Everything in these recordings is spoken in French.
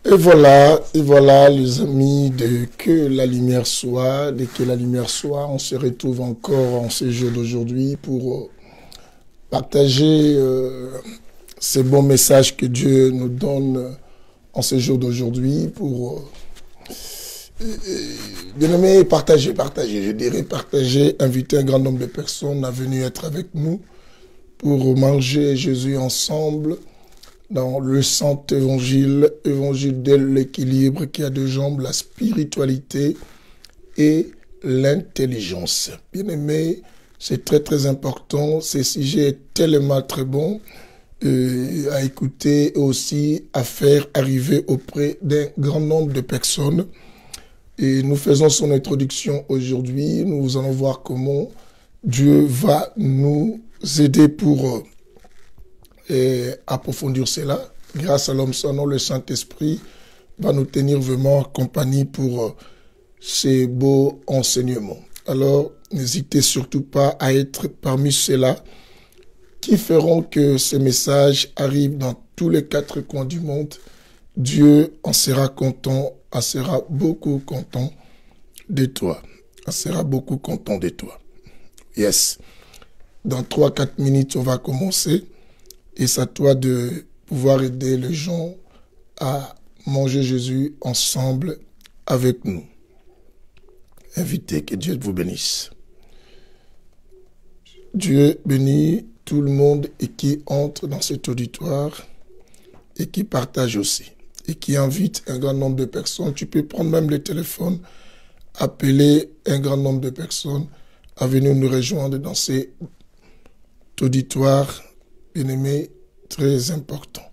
Et voilà les amis, de que la lumière soit, dès que la lumière soit, on se retrouve encore en ce jour d'aujourd'hui pour partager ces bons messages que Dieu nous donne en ce jour d'aujourd'hui pour bien aimé, partager, je dirais partager, inviter un grand nombre de personnes à venir être avec nous pour manger Jésus ensemble dans le Saint Évangile, évangile de l'équilibre qui a deux jambes, la spiritualité et l'intelligence. Bien aimé, c'est très très important, ce sujet est tellement très bon à écouter et aussi à faire arriver auprès d'un grand nombre de personnes. Et nous faisons son introduction aujourd'hui, nous allons voir comment Dieu va nous aider pour approfondir cela. Grâce à l'homme son nom, le Saint-Esprit va nous tenir vraiment en compagnie pour ces beaux enseignements. Alors, n'hésitez surtout pas à être parmi ceux-là qui feront que ces messages arrivent dans tous les quatre coins du monde. Dieu en sera content, en sera beaucoup content de toi. En sera beaucoup content de toi. Yes. Dans 3-4 minutes, on va commencer. Et c'est à toi de pouvoir aider les gens à manger Jésus ensemble avec nous. Invitez, que Dieu vous bénisse. Dieu bénit tout le monde et qui entre dans cet auditoire et qui partage aussi. Et qui invite un grand nombre de personnes. Tu peux prendre même le téléphone, appeler un grand nombre de personnes à venir nous rejoindre dans cet auditoire bien-aimé, très important.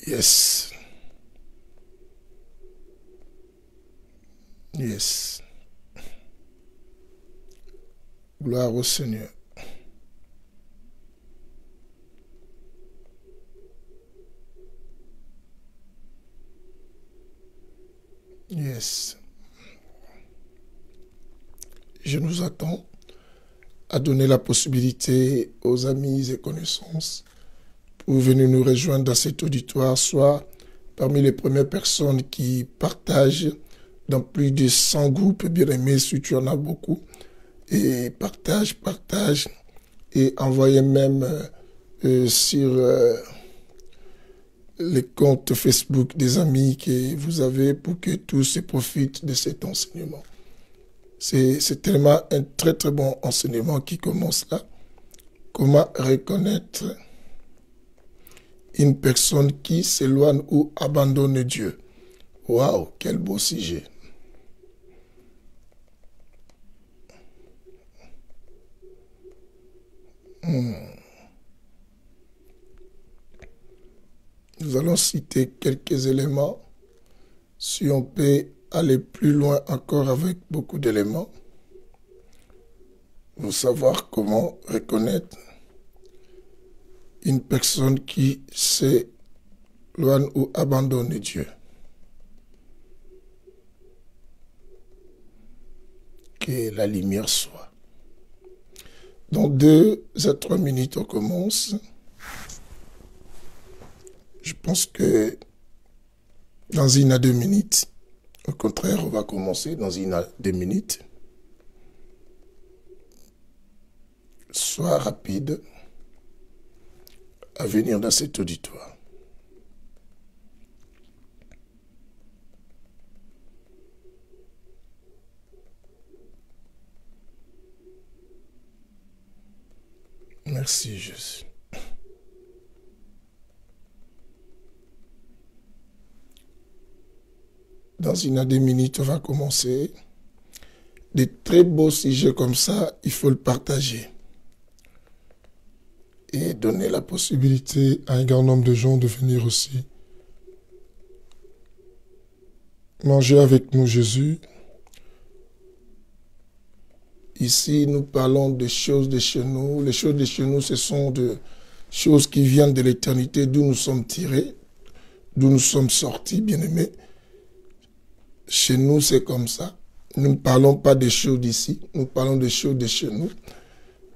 Yes. Yes. Gloire au Seigneur. Yes. Je nous attends à donner la possibilité aux amis et connaissances pour venir nous rejoindre dans cet auditoire, soit parmi les premières personnes qui partagent dans plus de 100 groupes, bien aimés, si tu en as beaucoup, et partage, et envoyez même sur les comptes Facebook des amis que vous avez pour que tous se profitent de cet enseignement. C'est tellement un très très bon enseignement qui commence là. Comment reconnaître une personne qui s'éloigne ou abandonne Dieu. Waouh, quel beau sujet. Nous allons citer quelques éléments. Si on peut aller plus loin encore avec beaucoup d'éléments, pour savoir comment reconnaître une personne qui s'éloigne ou abandonne Dieu. Que la lumière soit. Dans 2 à 3 minutes, on commence. Je pense que dans 1 à 2 minutes, au contraire, on va commencer dans 1 à 2 minutes. Sois rapide à venir dans cet auditoire. Merci Jésus. Dans 1 à 2 minutes, on va commencer. Des très beaux sujets comme ça, il faut le partager. Et donner la possibilité à un grand nombre de gens de venir aussi manger avec nous Jésus. Ici, nous parlons des choses de chez nous. Les choses de chez nous, ce sont des choses qui viennent de l'éternité, d'où nous sommes tirés, d'où nous sommes sortis, bien-aimés. Chez nous, c'est comme ça. Nous ne parlons pas des choses d'ici, nous parlons des choses de chez nous,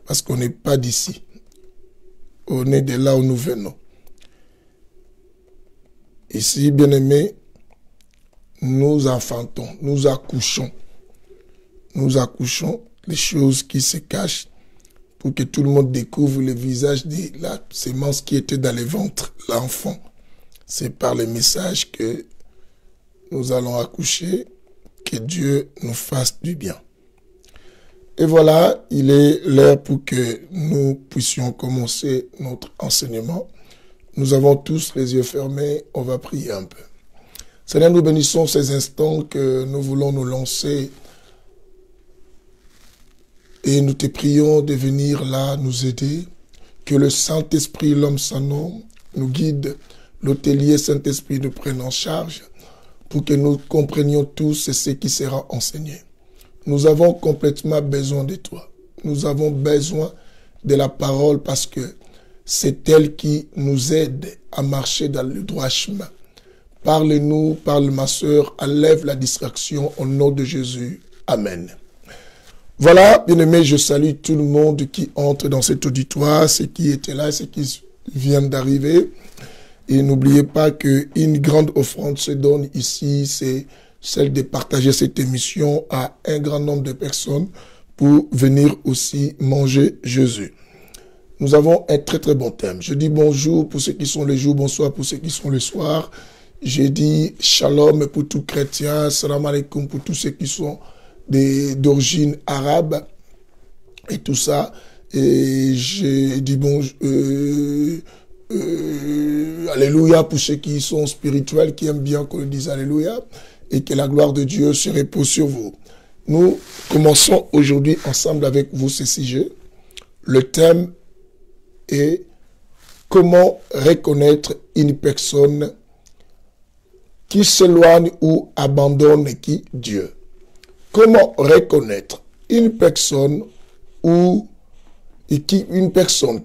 parce qu'on n'est pas d'ici. On est de là où nous venons. Ici, bien-aimés, nous enfantons, nous accouchons les choses qui se cachent pour que tout le monde découvre le visage de la sémence qui était dans le ventre, l'enfant. C'est par le message que nous allons accoucher, que Dieu nous fasse du bien. Et voilà, il est l'heure pour que nous puissions commencer notre enseignement. Nous avons tous les yeux fermés, on va prier un peu. Seigneur, nous bénissons ces instants que nous voulons nous lancer et nous te prions de venir là nous aider, que le Saint-Esprit, l'homme sans nom, nous guide, l'hôtelier Saint-Esprit nous prenne en charge pour que nous comprenions tous ce qui sera enseigné. Nous avons complètement besoin de toi. Nous avons besoin de la parole parce que c'est elle qui nous aide à marcher dans le droit chemin. Parle-nous, parle ma sœur, enlève la distraction au nom de Jésus. Amen. Voilà, bien-aimés, je salue tout le monde qui entre dans cet auditoire, ceux qui étaient là, ceux qui viennent d'arriver. Et n'oubliez pas qu'une grande offrande se donne ici, c'est celle de partager cette émission à un grand nombre de personnes pour venir aussi manger Jésus. Nous avons un très très bon thème. Je dis bonjour pour ceux qui sont les jours, bonsoir pour ceux qui sont le soir. J'ai dit shalom pour tout chrétien, salam alaikum pour tous ceux qui sont d'origine arabe et tout ça. Et j'ai dit bonjour, alléluia pour ceux qui sont spirituels, qui aiment bien qu'on dise alléluia. Et que la gloire de Dieu se repose sur vous. Nous commençons aujourd'hui ensemble avec vous ce sujet. Le thème est comment reconnaître une personne qui s'éloigne ou abandonne qui Dieu. Comment reconnaître une personne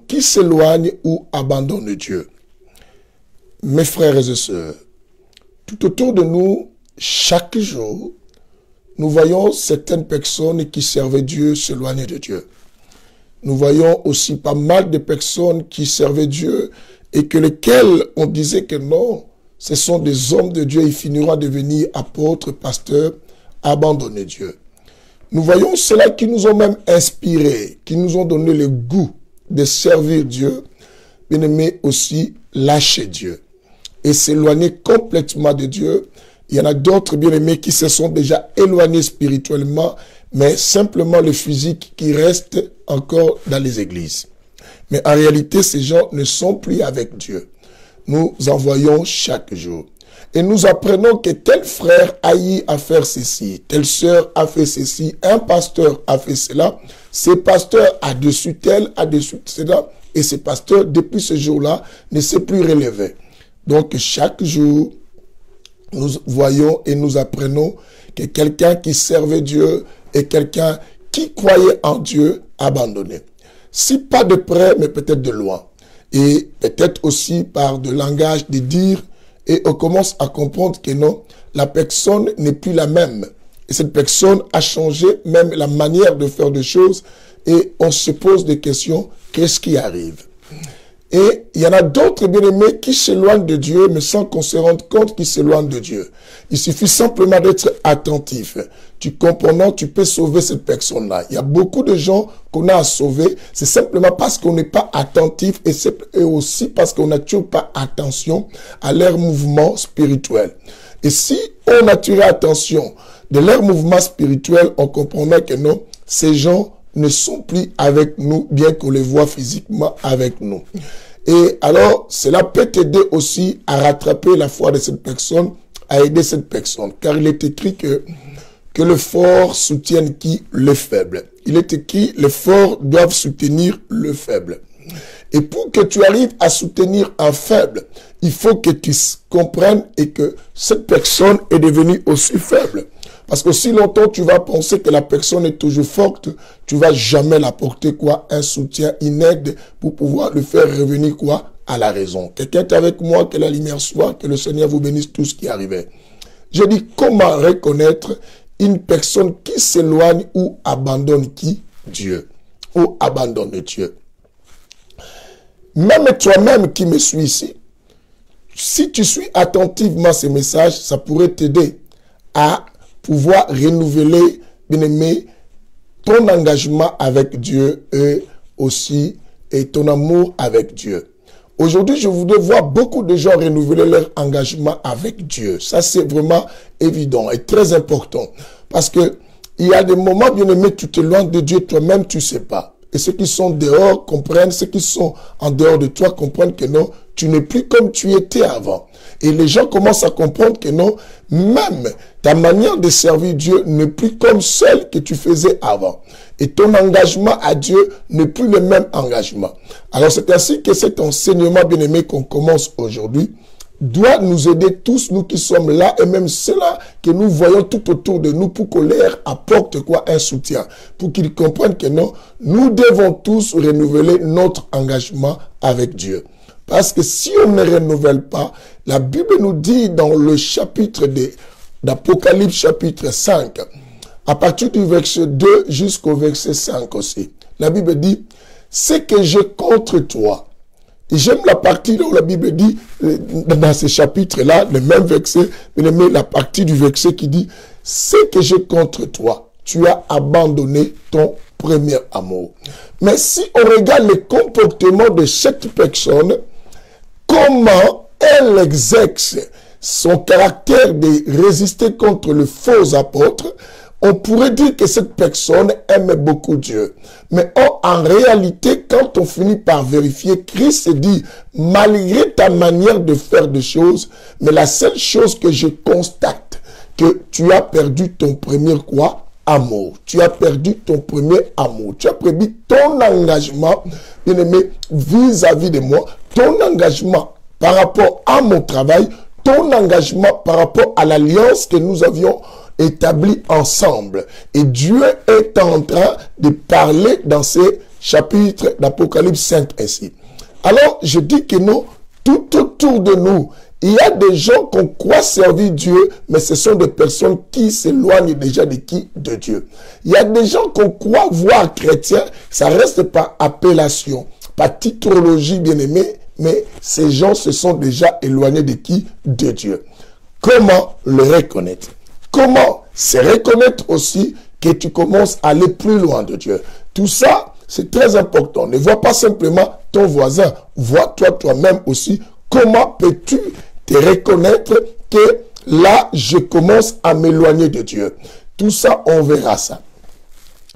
qui s'éloigne ou abandonne Dieu. Mes frères et sœurs, tout autour de nous, chaque jour, nous voyons certaines personnes qui servaient Dieu s'éloigner de Dieu. Nous voyons aussi pas mal de personnes qui servaient Dieu et que lesquels on disait que non, ce sont des hommes de Dieu, ils finiront à devenir apôtres, pasteurs, abandonner Dieu. Nous voyons ceux-là qui nous ont même inspirés, qui nous ont donné le goût de servir Dieu, mais aussi lâcher Dieu et s'éloigner complètement de Dieu. Il y en a d'autres bien-aimés qui se sont déjà éloignés spirituellement, mais simplement le physique qui reste encore dans les églises. Mais en réalité, ces gens ne sont plus avec Dieu. Nous en voyons chaque jour. Et nous apprenons que tel frère a eu à faire ceci, telle sœur a fait ceci, un pasteur a fait cela, ce pasteur a dessus tel, a dessus cela, et ce pasteur, depuis ce jour-là, ne s'est plus relevé. Donc, chaque jour, nous voyons et nous apprenons que quelqu'un qui servait Dieu est quelqu'un qui croyait en Dieu abandonné. Si pas de près, mais peut-être de loin. Et peut-être aussi par de langage de dire, et on commence à comprendre que non, la personne n'est plus la même. Et cette personne a changé même la manière de faire des choses et on se pose des questions, qu'est-ce qui arrive? Et il y en a d'autres bien-aimés qui s'éloignent de Dieu, mais sans qu'on se rende compte qu'ils s'éloignent de Dieu. Il suffit simplement d'être attentif. Tu comprends, tu peux sauver cette personne-là. Il y a beaucoup de gens qu'on a à sauver. C'est simplement parce qu'on n'est pas attentif et aussi parce qu'on n'a toujours pas attention à leur mouvement spirituel. Et si on attirait attention de leur mouvement spirituel, on comprendrait que non, ces gens ne sont plus avec nous, bien qu'on les voit physiquement avec nous. Et alors, cela peut t'aider aussi à rattraper la foi de cette personne, à aider cette personne. Car il est écrit que le fort soutienne qui? Le faible. Il est écrit, les forts doivent soutenir le faible. Et pour que tu arrives à soutenir un faible, il faut que tu comprennes et que cette personne est devenue aussi faible. Parce que si longtemps tu vas penser que la personne est toujours forte, tu vas jamais l'apporter quoi? Un soutien, une aide pour pouvoir le faire revenir quoi? À la raison. Quelqu'un est avec moi, que la lumière soit, que le Seigneur vous bénisse tout ce qui arrivait. Je dis comment reconnaître une personne qui s'éloigne ou abandonne qui? Dieu. Ou abandonne Dieu. Même toi-même qui me suis ici, si tu suis attentivement ces messages, ça pourrait t'aider à pouvoir renouveler, bien aimé, ton engagement avec Dieu et aussi ton amour avec Dieu. Aujourd'hui, je voudrais voir beaucoup de gens renouveler leur engagement avec Dieu. Ça, c'est vraiment évident et très important. Parce que il y a des moments, bien aimé, tu t'éloignes de Dieu toi-même, tu ne sais pas. Et ceux qui sont dehors comprennent, ceux qui sont en dehors de toi comprennent que non, tu n'es plus comme tu étais avant. Et les gens commencent à comprendre que non, même ta manière de servir Dieu n'est plus comme celle que tu faisais avant. Et ton engagement à Dieu n'est plus le même engagement. Alors c'est ainsi que cet enseignement bien-aimé qu'on commence aujourd'hui doit nous aider tous, nous qui sommes là, et même ceux-là que nous voyons tout autour de nous, pour qu'on leur apporte quoi, un soutien, pour qu'ils comprennent que non, nous devons tous renouveler notre engagement avec Dieu. Parce que si on ne renouvelle pas, la Bible nous dit dans le chapitre d'Apocalypse chapitre 5, à partir du verset 2 jusqu'au verset 5 aussi, la Bible dit, c'est que j'ai contre toi. Et j'aime la partie là où la Bible dit, dans ce chapitre-là, le même verset, mais la partie du verset qui dit, c'est que j'ai contre toi. Tu as abandonné ton premier amour. Mais si on regarde le comportement de cette personne, comment elle exerce son caractère de résister contre le faux apôtre, on pourrait dire que cette personne aime beaucoup Dieu. Mais en réalité, quand on finit par vérifier, Christ dit, malgré ta manière de faire des choses, mais la seule chose que je constate, que tu as perdu ton premier quoi? Amour. Tu as perdu ton premier amour. Tu as perdu ton engagement, bien aimé, vis-à-vis de moi, ton engagement par rapport à mon travail, ton engagement par rapport à l'alliance que nous avions établis ensemble. Et Dieu est en train de parler dans ces chapitres d'Apocalypse 5 ainsi. Alors, je dis que nous, tout autour de nous, il y a des gens qu'on croit servir Dieu, mais ce sont des personnes qui s'éloignent déjà de qui? De Dieu. Il y a des gens qu'on croit voir chrétiens, ça reste par appellation, par titrologie bien-aimée, mais ces gens se sont déjà éloignés de qui? De Dieu. Comment le reconnaître? Comment se reconnaître aussi que tu commences à aller plus loin de Dieu? Tout ça, c'est très important. Ne vois pas simplement ton voisin. Vois-toi toi-même aussi. Comment peux-tu te reconnaître que là, je commence à m'éloigner de Dieu? Tout ça, on verra ça.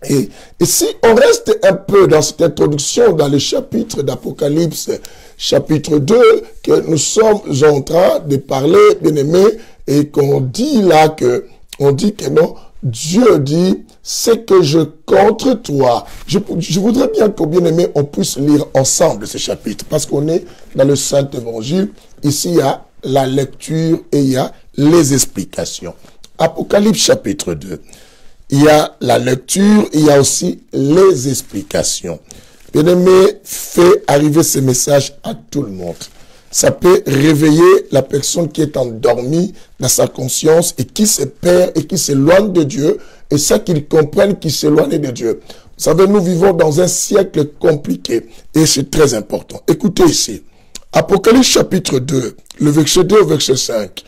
Et si on reste un peu dans cette introduction, dans le chapitre d'Apocalypse, chapitre 2, que nous sommes en train de parler, bien-aimé, et qu'on dit là que, on dit que non, Dieu dit, c'est que je contre toi. Je voudrais bien qu'au bien-aimé, on puisse lire ensemble ce chapitre, parce qu'on est dans le Saint-Évangile. Ici, il y a la lecture et il y a les explications. Apocalypse chapitre 2. Il y a la lecture, il y a aussi les explications. Bien-aimé, fais arriver ce message à tout le monde. Ça peut réveiller la personne qui est endormie dans sa conscience et qui se perd et qui s'éloigne de Dieu, et ça qu'ils comprennent qu'ils s'éloignent de Dieu. Vous savez, nous vivons dans un siècle compliqué et c'est très important. Écoutez ici, Apocalypse chapitre 2, le verset 2 au verset 5.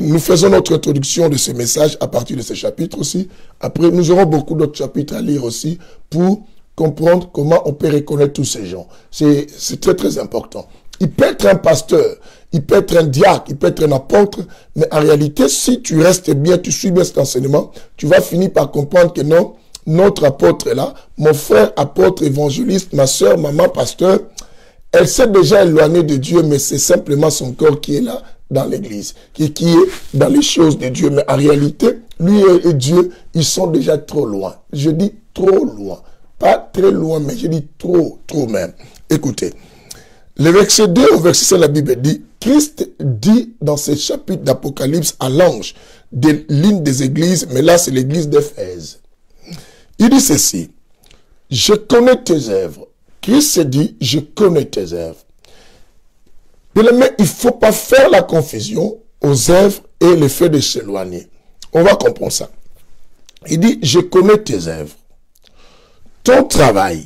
Nous faisons notre introduction de ces messages à partir de ces chapitres aussi. Après, nous aurons beaucoup d'autres chapitres à lire aussi pour comprendre comment on peut reconnaître tous ces gens. C'est très très important. Il peut être un pasteur, il peut être un diacre, il peut être un apôtre, mais en réalité, si tu restes bien, tu suis bien cet enseignement, tu vas finir par comprendre que non, notre apôtre est là, mon frère apôtre, évangéliste, ma soeur, maman, pasteur, elle s'est déjà éloignée de Dieu, mais c'est simplement son corps qui est là dans l'église, qui est dans les choses de Dieu. Mais en réalité, lui et Dieu, ils sont déjà trop loin. Je dis trop loin. Pas très loin, mais je dis trop même. Écoutez. Le verset 2 au verset 5, la Bible dit, Christ dit dans ce chapitre d'Apocalypse à l'ange de l'une des églises, mais là c'est l'église d'Éphèse. Il dit ceci, je connais tes œuvres. Christ se dit, je connais tes œuvres. Mais il ne faut pas faire la confusion aux œuvres et le fait de s'éloigner. On va comprendre ça. Il dit, je connais tes œuvres, ton travail,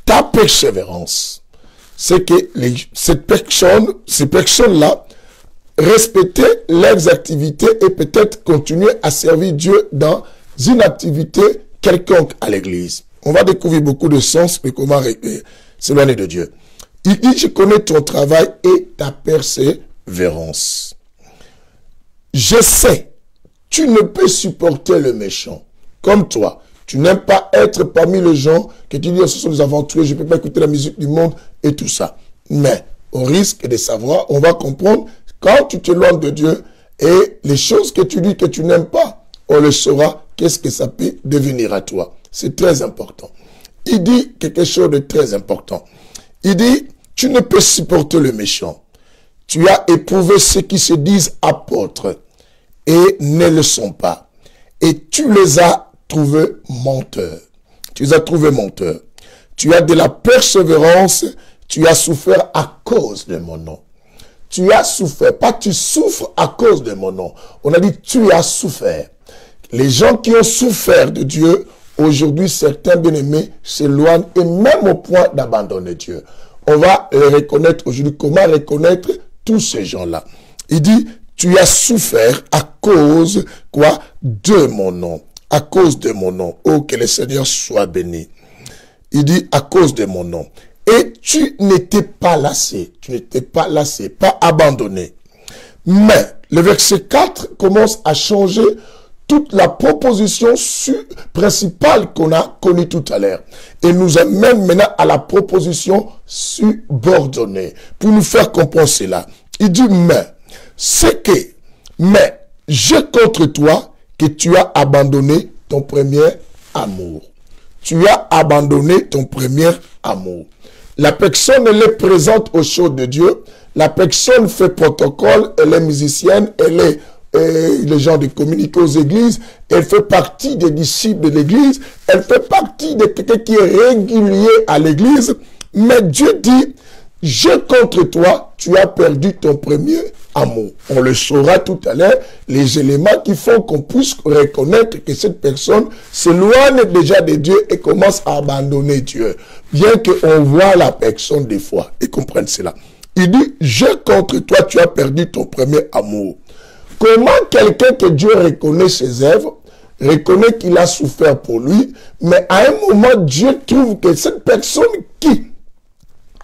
ta persévérance, c'est que ces personnes-là respectaient leurs activités et peut-être continuer à servir Dieu dans une activité quelconque à l'église. On va découvrir beaucoup de sens et comment s'éloigner de Dieu. Il dit, je connais ton travail et ta persévérance. Je sais, tu ne peux supporter le méchant. Comme toi, tu n'aimes pas être parmi les gens que tu dis, ce sont des aventuriers, je ne peux pas écouter la musique du monde et tout ça. Mais on risque de savoir, on va comprendre, quand tu t'éloignes de Dieu et les choses que tu dis que tu n'aimes pas, on le saura, qu'est-ce que ça peut devenir à toi. C'est très important. Il dit quelque chose de très important. Il dit, tu ne peux supporter le méchant. Tu as éprouvé ceux qui se disent apôtres et ne le sont pas. Et tu les as trouvés menteurs. Tu les as trouvés menteurs. Tu as de la persévérance. Tu as souffert à cause de mon nom. Tu as souffert. Pas tu souffres à cause de mon nom. On a dit tu as souffert. Les gens qui ont souffert de Dieu, aujourd'hui, certains bien-aimés s'éloignent et même au point d'abandonner Dieu. On va les reconnaître aujourd'hui. Comment reconnaître tous ces gens-là? Il dit, tu as souffert à cause, quoi? De mon nom. À cause de mon nom. Oh, que le Seigneur soit béni. Il dit, à cause de mon nom. Et tu n'étais pas lassé. Tu n'étais pas lassé, pas abandonné. Mais, le verset 4 commence à changer toute la proposition principale qu'on a connue tout à l'heure. Et nous amène maintenant à la proposition subordonnée. Pour nous faire comprendre cela. Il dit, mais j'ai contre toi que tu as abandonné ton premier amour. Tu as abandonné ton premier amour. La personne, elle est présente aux choses de Dieu. La personne fait protocole, elle est musicienne, elle est les gens de communiquer aux églises, elle fait partie des disciples de l'église, elle fait partie de quelqu'un qui est régulier à l'église, mais Dieu dit, j'ai contre toi, tu as perdu ton premier amour. On le saura tout à l'heure, les éléments qui font qu'on puisse reconnaître que cette personne s'éloigne déjà de Dieu et commence à abandonner Dieu, bien qu'on voit la personne des fois et comprenne cela. Il dit, j'ai contre toi, tu as perdu ton premier amour. Comment quelqu'un que Dieu reconnaît ses œuvres, reconnaît qu'il a souffert pour lui, mais à un moment, Dieu trouve que cette personne qui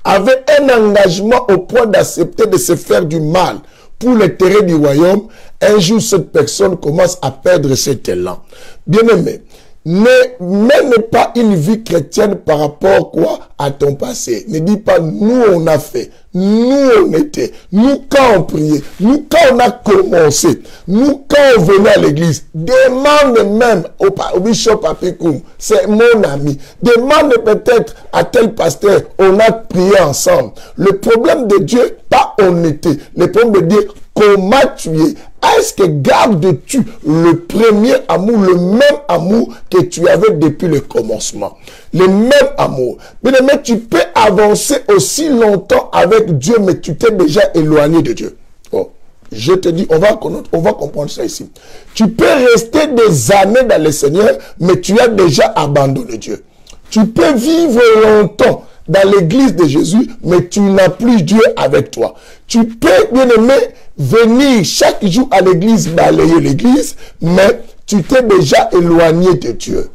avait un engagement au point d'accepter de se faire du mal pour l'intérêt du royaume, un jour, cette personne commence à perdre cet élan. Bien-aimé, ne mène pas une vie chrétienne par rapport quoi à ton passé. Ne dis pas nous on a fait, nous on était, nous quand on priait, nous quand on a commencé, nous quand on venait à l'église. Demande même au bishop Papikoum, c'est mon ami. Demande peut-être à tel pasteur, on a prié ensemble. Le problème de Dieu, pas on était. Le problème de Dieu, comment tu es. Est-ce que gardes-tu le premier amour, le même amour que tu avais depuis le commencement? Le même amour. Mais tu peux avancer aussi longtemps avec Dieu, mais tu t'es déjà éloigné de Dieu. Oh, je te dis, on va comprendre ça ici. Tu peux rester des années dans le Seigneur, mais tu as déjà abandonné Dieu. Tu peux vivre longtemps dans l'église de Jésus, mais tu n'as plus Dieu avec toi. Tu peux, bien-aimé, venir chaque jour à l'église, balayer l'église, mais tu t'es déjà éloigné de Dieu.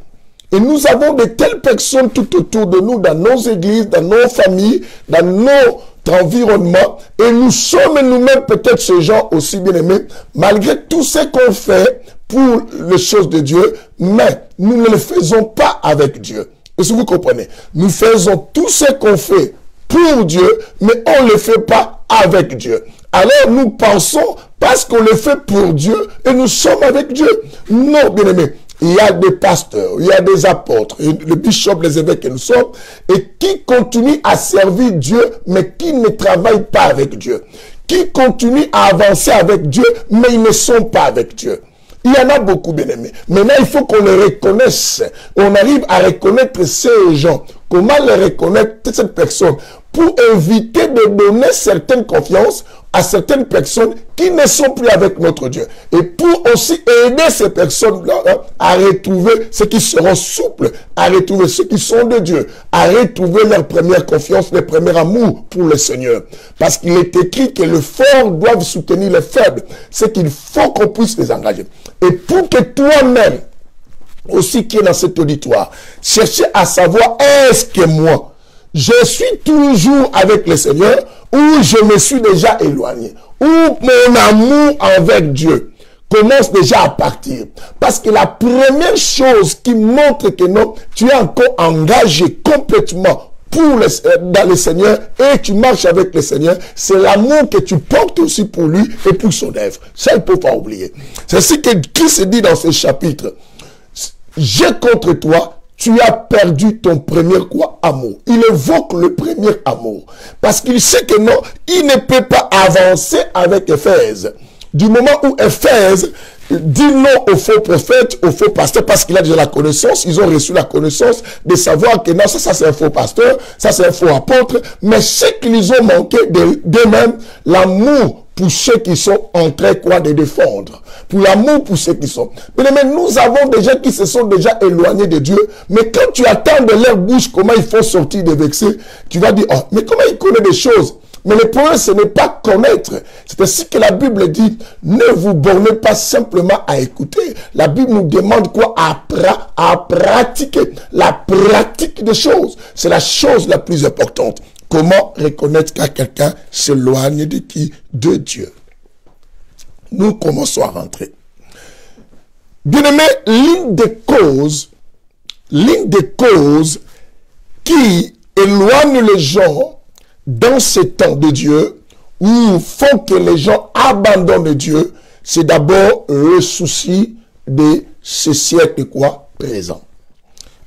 Et nous avons de telles personnes tout autour de nous, dans nos églises, dans nos familles, dans notre environnement, et nous sommes nous-mêmes peut-être ces gens aussi bien-aimés, malgré tout ce qu'on fait pour les choses de Dieu, mais nous ne le faisons pas avec Dieu. Est-ce que vous comprenez? Nous faisons tout ce qu'on fait pour Dieu, mais on ne le fait pas avec Dieu. Alors nous pensons, parce qu'on le fait pour Dieu, et nous sommes avec Dieu. Non, bien-aimés. Il y a des pasteurs, il y a des apôtres, le bishop, les évêques que nous sommes, et qui continuent à servir Dieu, mais qui ne travaillent pas avec Dieu. Qui continuent à avancer avec Dieu, mais ils ne sont pas avec Dieu. Il y en a beaucoup, bien-aimés. Maintenant, il faut qu'on les reconnaisse. On arrive à reconnaître ces gens Comment les reconnaître, cette personne, pour éviter de donner certaines confiances à certaines personnes qui ne sont plus avec notre Dieu. Et pour aussi aider ces personnes-là à retrouver ceux qui seront souples, à retrouver ceux qui sont de Dieu, à retrouver leur première confiance, leur premier amour pour le Seigneur. Parce qu'il est écrit que le fort doit soutenir les faibles. C'est qu'il faut qu'on puisse les engager. Et pour que toi-même, aussi qui est dans cet auditoire, cherchez à savoir, est-ce que moi, je suis toujours avec le Seigneur ou je me suis déjà éloigné, ou mon amour avec Dieu commence déjà à partir. Parce que la première chose qui montre que non, tu es encore engagé complètement dans le Seigneur et tu marches avec le Seigneur, c'est l'amour que tu portes aussi pour lui et pour son œuvre. Ça, il ne faut pas oublier. C'est ce que Christ dit dans ce chapitre. J'ai contre toi, tu as perdu ton premier quoi? Amour. Il évoque le premier amour. Parce qu'il sait que non, il ne peut pas avancer avec Éphèse. Du moment où Éphèse dit non aux faux prophètes, aux faux pasteurs, parce qu'il a déjà la connaissance, ils ont reçu la connaissance de savoir que non, ça c'est un faux pasteur, ça c'est un faux apôtre, mais ce qu'ils ont manqué d'eux-mêmes, l'amour pour ceux qui sont en train quoi de défendre, pour l'amour pour ceux qui sont. Mais nous avons des gens qui se sont déjà éloignés de Dieu, mais quand tu attends de leur bouche comment ils font sortir des vexés, tu vas dire, oh, mais comment ils connaissent des choses? Mais le problème, ce n'est pas connaître. C'est ainsi que la Bible dit, ne vous bornez pas simplement à écouter. La Bible nous demande quoi? À pratiquer. La pratique des choses, c'est la chose la plus importante. Comment reconnaître qu'à quelqu'un s'éloigne de qui? De Dieu. Nous commençons à rentrer. Bien-aimé, l'une des causes qui éloignent les gens dans ces temps de Dieu, où font que les gens abandonnent Dieu, c'est d'abord le souci de ce siècle quoi? Présent.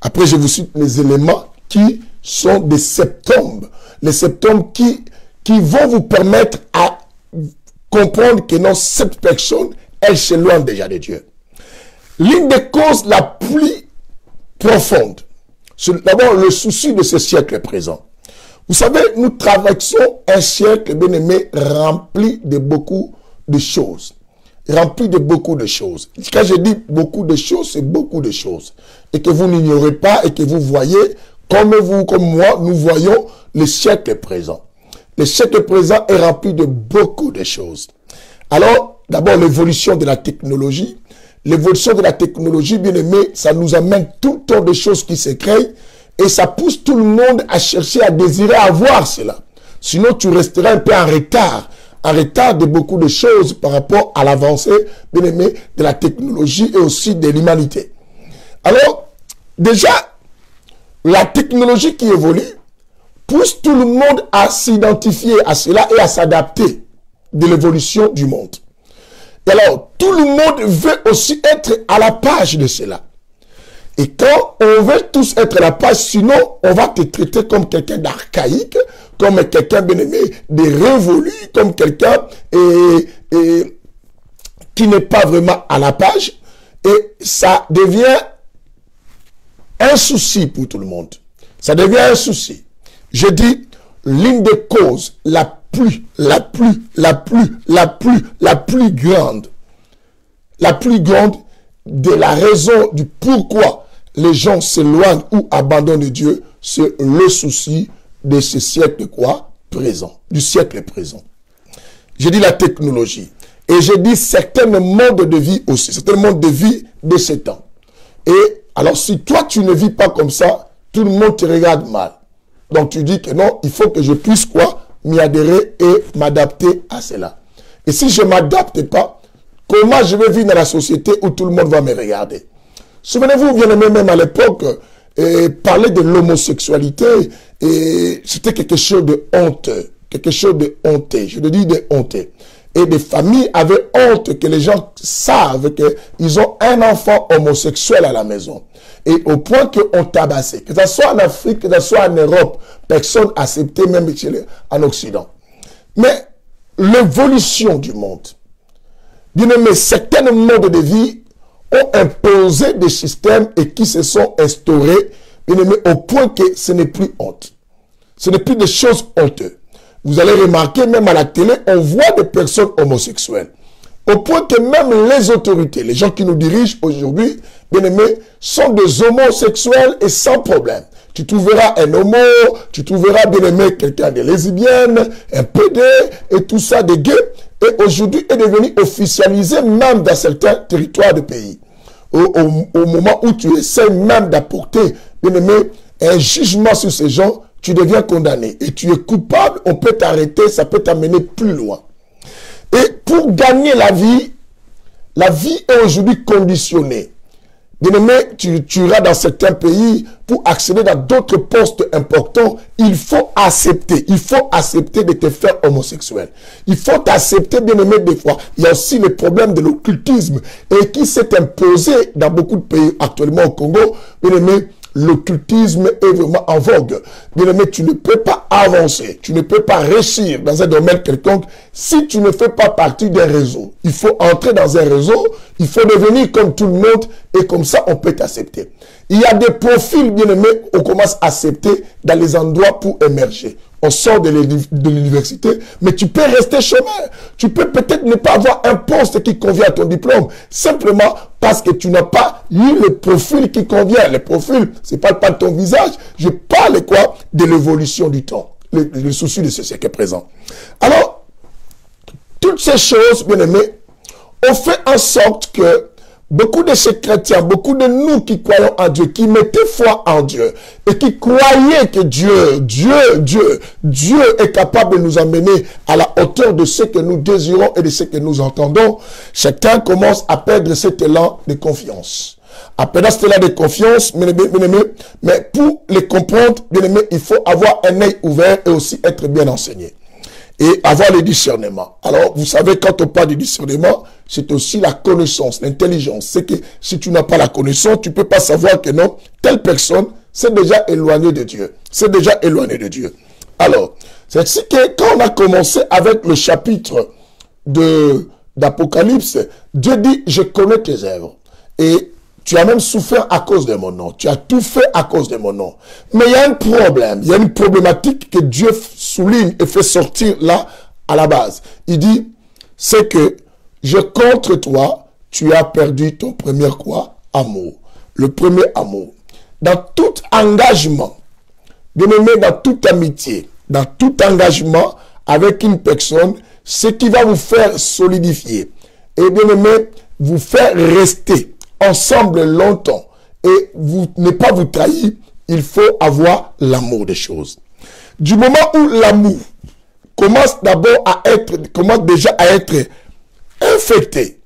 Après, je vous cite les éléments qui sont des symptômes. Les symptômes qui vont vous permettre à comprendre que non, cette personne, elle s'éloigne déjà de Dieu. L'une des causes la plus profonde, c'est d'abord le souci de ce siècle présent. Vous savez, nous traversons un siècle, bien aimé, rempli de beaucoup de choses. Rempli de beaucoup de choses. Quand je dis beaucoup de choses, c'est beaucoup de choses. Et que vous n'ignorez pas et que vous voyez, comme vous, comme moi, nous voyons le siècle présent. Le siècle présent est rempli de beaucoup de choses. Alors, d'abord, l'évolution de la technologie. L'évolution de la technologie, bien aimé, ça nous amène tout le temps des choses qui se créent. Et ça pousse tout le monde à chercher, à désirer avoir cela. Sinon, tu resteras un peu en retard de beaucoup de choses par rapport à l'avancée, bien aimé, de la technologie et aussi de l'humanité. Alors, déjà, la technologie qui évolue pousse tout le monde à s'identifier à cela et à s'adapter de l'évolution du monde. Et alors, tout le monde veut aussi être à la page de cela. Et quand on veut tous être à la page, sinon on va te traiter comme quelqu'un d'archaïque, comme quelqu'un bien aimé, de révolu, comme quelqu'un qui n'est pas vraiment à la page. Et ça devient un souci pour tout le monde. Ça devient un souci. Je dis, l'une des causes la plus grande de la raison du pourquoi les gens s'éloignent ou abandonnent Dieu, c'est le souci de ce siècle quoi? Présent, du siècle présent. J'ai dit la technologie. Et j'ai dit certains modes de vie aussi, certains modes de vie de ces temps. Et alors si toi tu ne vis pas comme ça, tout le monde te regarde mal. Donc tu dis que non, il faut que je puisse quoi? M'y adhérer et m'adapter à cela. Et si je ne m'adapte pas, comment je vais vivre dans la société où tout le monde va me regarder? Souvenez-vous, bien aimé, même à l'époque, parler de l'homosexualité, c'était quelque chose de honteux. Quelque chose de honteux. Je le dis de honteux. Et des familles avaient honte que les gens savent qu'ils ont un enfant homosexuel à la maison. Et au point qu'on tabassait. Que ce soit en Afrique, que ce soit en Europe, personne n'acceptait même en Occident. Mais l'évolution du monde, bien aimé, certains modes de vie ont imposé des systèmes et qui se sont instaurés bien aimé, au point que ce n'est plus honte. Ce n'est plus des choses honteuses. Vous allez remarquer, même à la télé, on voit des personnes homosexuelles. Au point que même les autorités, les gens qui nous dirigent aujourd'hui, bien aimés, sont des homosexuels et sans problème. Tu trouveras un homo, tu trouveras, bien aimé, quelqu'un de lesbienne, un PD, et tout ça, des gays. Et aujourd'hui est devenu officialisé même dans certains territoires du pays. Au moment où tu essaies même d'apporter, bien aimé, un jugement sur ces gens, tu deviens condamné. Et tu es coupable, on peut t'arrêter, ça peut t'amener plus loin. Et pour gagner la vie est aujourd'hui conditionnée. Bien aimé, tu iras dans certains pays pour accéder dans d'autres postes importants. Il faut accepter de te faire homosexuel. Il faut accepter, bien aimé, des fois. Il y a aussi le problème de l'occultisme et qui s'est imposé dans beaucoup de pays actuellement au Congo. Bien aimé, l'occultisme est vraiment en vogue. Bien aimé, tu ne peux pas avancer, tu ne peux pas réussir dans un domaine quelconque si tu ne fais pas partie d'un réseau. Il faut entrer dans un réseau, il faut devenir comme tout le monde et comme ça on peut t'accepter. Il y a des profils, bien aimés, on commence à accepter dans les endroits pour émerger. On sort de l'université, mais tu peux rester chômeur. Tu peux peut-être ne pas avoir un poste qui convient à ton diplôme, simplement parce que tu n'as pas eu le profil qui convient. Le profil, c'est pas de ton visage. Je parle quoi? De l'évolution du temps. Le souci de ce siècle présent. Alors, toutes ces choses, bien aimés, ont fait en sorte que beaucoup de ces chrétiens, beaucoup de nous qui croyons en Dieu, qui mettaient foi en Dieu et qui croyaient que Dieu est capable de nous amener à la hauteur de ce que nous désirons et de ce que nous entendons, chacun commence à perdre cet élan de confiance. À perdre cet élan de confiance, mais pour les comprendre, bien aimé, il faut avoir un œil ouvert et aussi être bien enseigné. Et avoir le discernement. Alors, vous savez, quand on parle de discernement, c'est aussi la connaissance, l'intelligence. C'est que si tu n'as pas la connaissance, tu ne peux pas savoir que non, telle personne s'est déjà éloignée de Dieu. C'est déjà éloignée de Dieu. Alors, c'est ainsi que quand on a commencé avec le chapitre d'Apocalypse, Dieu dit, je connais tes œuvres. Et tu as même souffert à cause de mon nom. Tu as tout fait à cause de mon nom. Mais il y a un problème. Il y a une problématique que Dieu souligne et fait sortir là, à la base. Il dit, c'est que je contre toi, tu as perdu ton premier quoi? Amour. Le premier amour. Dans tout engagement, bien aimé, dans toute amitié, dans tout engagement avec une personne, ce qui va vous faire solidifier et bien aimé, vous faire rester ensemble longtemps et ne pas vous trahir, il faut avoir l'amour des choses. Du moment où l'amour commence déjà à être infecté,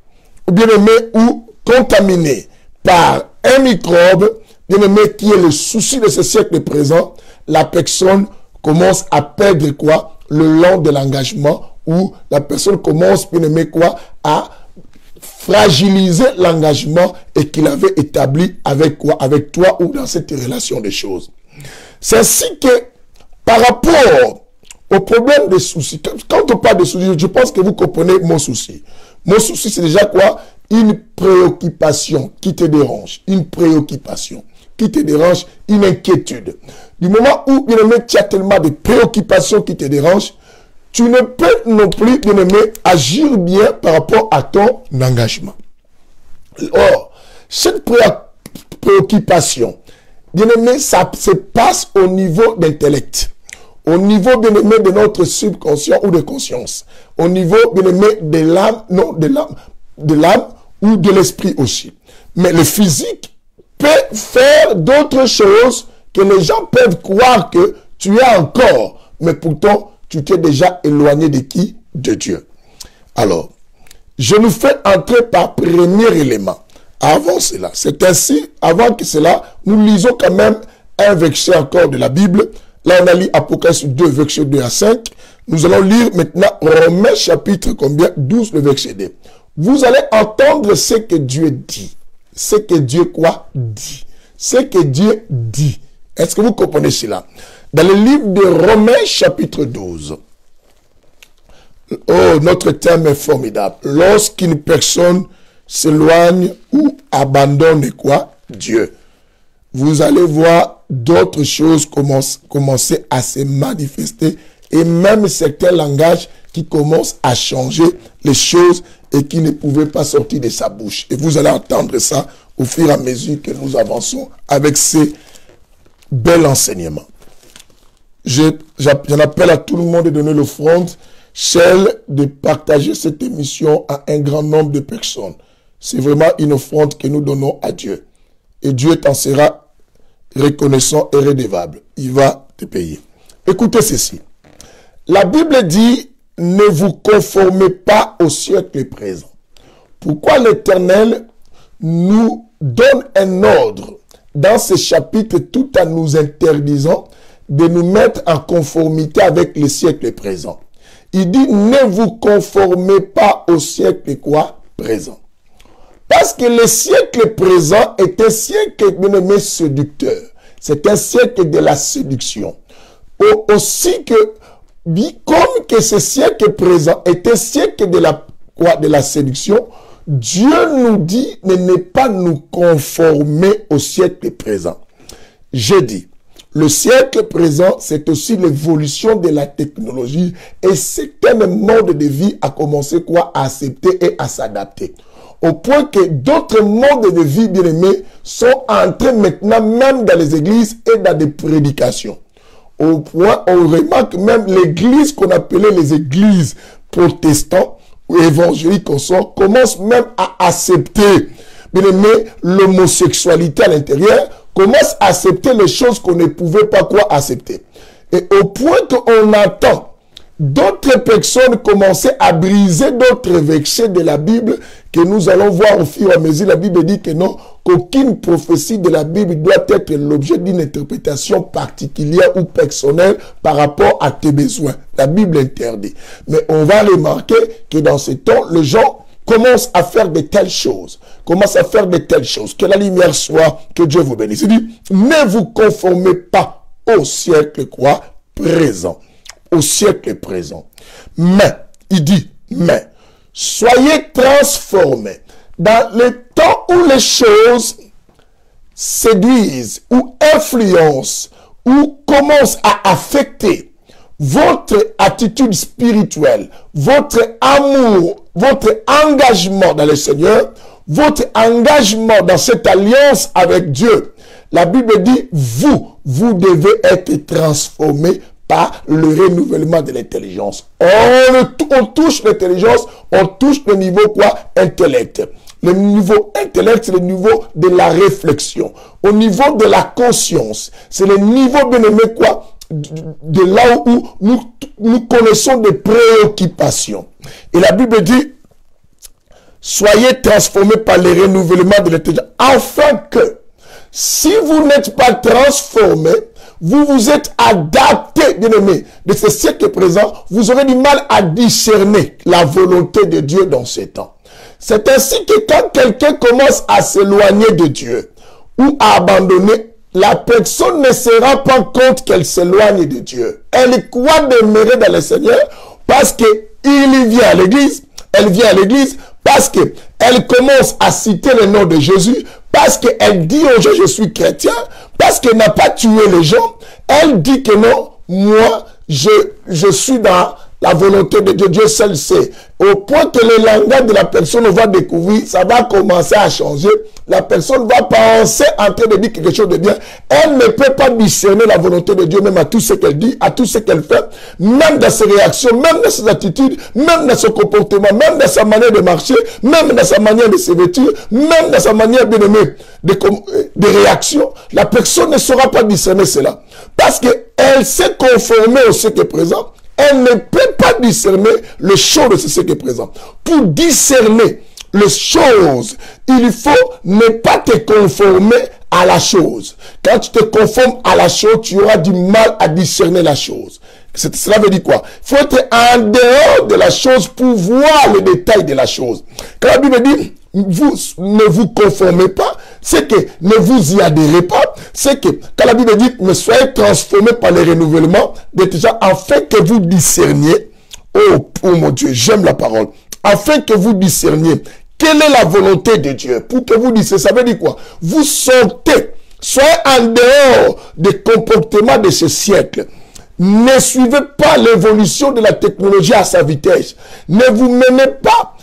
ou bien aimé, ou contaminé par un microbe, bien aimé, qui est le souci de ce siècle présent, la personne commence à perdre quoi? Le long de l'engagement, où la personne commence, bien aimé, quoi? À fragiliser l'engagement et qu'il avait établi avec quoi? Avec toi ou dans cette relation de choses. C'est ainsi que par rapport au problème des soucis, quand on parle de soucis, je pense que vous comprenez mon souci. Mon souci, c'est déjà quoi? Une préoccupation qui te dérange. Une préoccupation qui te dérange, une inquiétude. Du moment où, bien aimé, tu as tellement de préoccupations qui te dérangent, tu ne peux non plus, bien aimé, agir bien par rapport à ton engagement. Or, cette préoccupation, bien aimé, ça se passe au niveau d'intellect. Au niveau, bien aimé, de notre subconscient ou de conscience. Au niveau, bien aimé, de l'âme, non, de l'âme ou de l'esprit aussi. Mais le physique peut faire d'autres choses que les gens peuvent croire que tu es encore. Mais pourtant, tu t'es déjà éloigné de qui? De Dieu. Alors, je nous fais entrer par premier élément. Avant cela, c'est ainsi, avant que cela, nous lisons quand même un verset encore de la Bible. Là, on a lu Apocalypse 2, verset 2 à 5. Nous allons lire maintenant Romains chapitre combien? 12, le verset 2. Vous allez entendre ce que Dieu dit. Ce que Dieu quoi? Dit. Ce que Dieu dit. Est-ce que vous comprenez cela? Dans le livre de Romains chapitre 12. Oh, notre thème est formidable. Lorsqu'une personne s'éloigne ou abandonne quoi? Dieu. Vous allez voir voit d'autres choses commencer à se manifester et même certains langages qui commencent à changer les choses et qui ne pouvaient pas sortir de sa bouche. Et vous allez entendre ça au fur et à mesure que nous avançons avec ces bels enseignements. J'en appelle à tout le monde de donner l'offrande, celle de partager cette émission à un grand nombre de personnes. C'est vraiment une offrande que nous donnons à Dieu. Et Dieu t'en sera reconnaissant et redevable. Il va te payer. Écoutez ceci. La Bible dit, ne vous conformez pas au siècle présent. Pourquoi l'Éternel nous donne un ordre dans ce chapitre tout en nous interdisant de nous mettre en conformité avec le siècle présent? Il dit, ne vous conformez pas au siècle quoi? Présent. Parce que le siècle présent est un siècle, bien aimé, séducteur. C'est un siècle de la séduction. Aussi que, comme que ce siècle présent est un siècle de la séduction, Dieu nous dit de ne pas nous conformer au siècle présent. J'ai dit, le siècle présent, c'est aussi l'évolution de la technologie et c'est un mode de vie à commencer à accepter et à s'adapter. Au point que d'autres modes de vie, bien aimés, sont entrés maintenant même dans les églises et dans des prédications. Au point, on remarque même l'église qu'on appelait les églises protestantes ou évangéliques commence même à accepter, bien aimé, l'homosexualité à l'intérieur, commence à accepter les choses qu'on ne pouvait pas accepter. Et au point qu'on entend d'autres personnes commencer à briser d'autres versets de la Bible que nous allons voir au fur et à mesure. La Bible dit que non, qu'aucune prophétie de la Bible doit être l'objet d'une interprétation particulière ou personnelle par rapport à tes besoins. La Bible interdit. Mais on va remarquer que dans ce temps, les gens commencent à faire de telles choses. Que la lumière soit, que Dieu vous bénisse. Il dit, ne vous conformez pas au siècle présent. Au siècle présent. Mais, il dit, mais, soyez transformés dans le temps où les choses séduisent ou influencent ou commencent à affecter votre attitude spirituelle, votre amour, votre engagement dans le Seigneur, votre engagement dans cette alliance avec Dieu. La Bible dit, vous devez être transformés par le renouvellement de l'intelligence. On touche l'intelligence, on touche le niveau intellect. Le niveau intellect, c'est le niveau de la réflexion. Au niveau de la conscience, c'est le niveau, bien aimé, de là où nous connaissons des préoccupations. Et la Bible dit, soyez transformés par le renouvellement de l'intelligence, afin que, si vous n'êtes pas transformés, vous vous êtes adapté, bien aimé, de ce siècle présent, vous aurez du mal à discerner la volonté de Dieu dans ces temps. C'est ainsi que quand quelqu'un commence à s'éloigner de Dieu ou à abandonner, la personne ne se rend pas compte qu'elle s'éloigne de Dieu. Elle croit demeurer dans le Seigneur parce qu'il vient à l'église, elle vient à l'église parce qu'elle commence à citer le nom de Jésus, parce qu'elle dit aux gens, je suis chrétien, parce qu'elle n'a pas tué les gens. Elle dit que non, moi, je suis dans la volonté de Dieu. Dieu seul sait. Au point que le langage de la personne va découvrir, ça va commencer à changer. La personne va penser en train de dire quelque chose de bien. Elle ne peut pas discerner la volonté de Dieu, même à tout ce qu'elle dit, à tout ce qu'elle fait, même dans ses réactions, même dans ses attitudes, même dans son comportement, même dans sa manière de marcher, même dans sa manière de se vêtir, même dans sa manière, bien aimée, de réaction. La personne ne saura pas discerner cela. Parce qu'elle s'est conformée au siècle présent. Elle ne peut pas discerner les choses de ce siècle présent. Pour discerner les choses, il faut ne pas te conformer à la chose. Quand tu te conformes à la chose, tu auras du mal à discerner la chose. Cela veut dire quoi? Il faut être en dehors de la chose pour voir le détail de la chose. Quand la Bible dit, vous ne vous conformez pas, c'est que ne vous y adhérez pas, c'est que quand la Bible dit, mais soyez transformés par le renouvellement des gens, afin que vous discerniez, oh mon Dieu, j'aime la parole, afin que vous discerniez quelle est la volonté de Dieu, pour que vous discerniez, ça veut dire quoi? Vous sortez Soyez en dehors des comportements de ce siècle. Ne suivez pas l'évolution de la technologie à sa vitesse. Ne vous menez pas,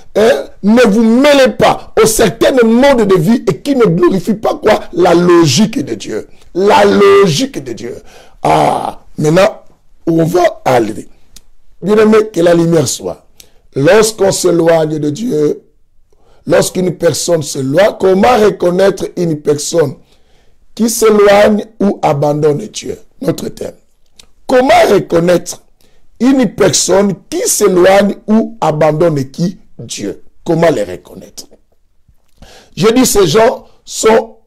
ne vous mêlez pas au certain mode de vie et qui ne glorifie pas quoi? La logique de Dieu. La logique de Dieu. Ah, maintenant, on va aller. Bien-aimé, que la lumière soit. Lorsqu'on s'éloigne de Dieu, lorsqu'une personne s'éloigne, comment reconnaître une personne qui s'éloigne ou abandonne Dieu? Notre thème. Comment reconnaître une personne qui s'éloigne ou abandonne qui? Dieu. Comment les reconnaître? Je dis, ces gens sont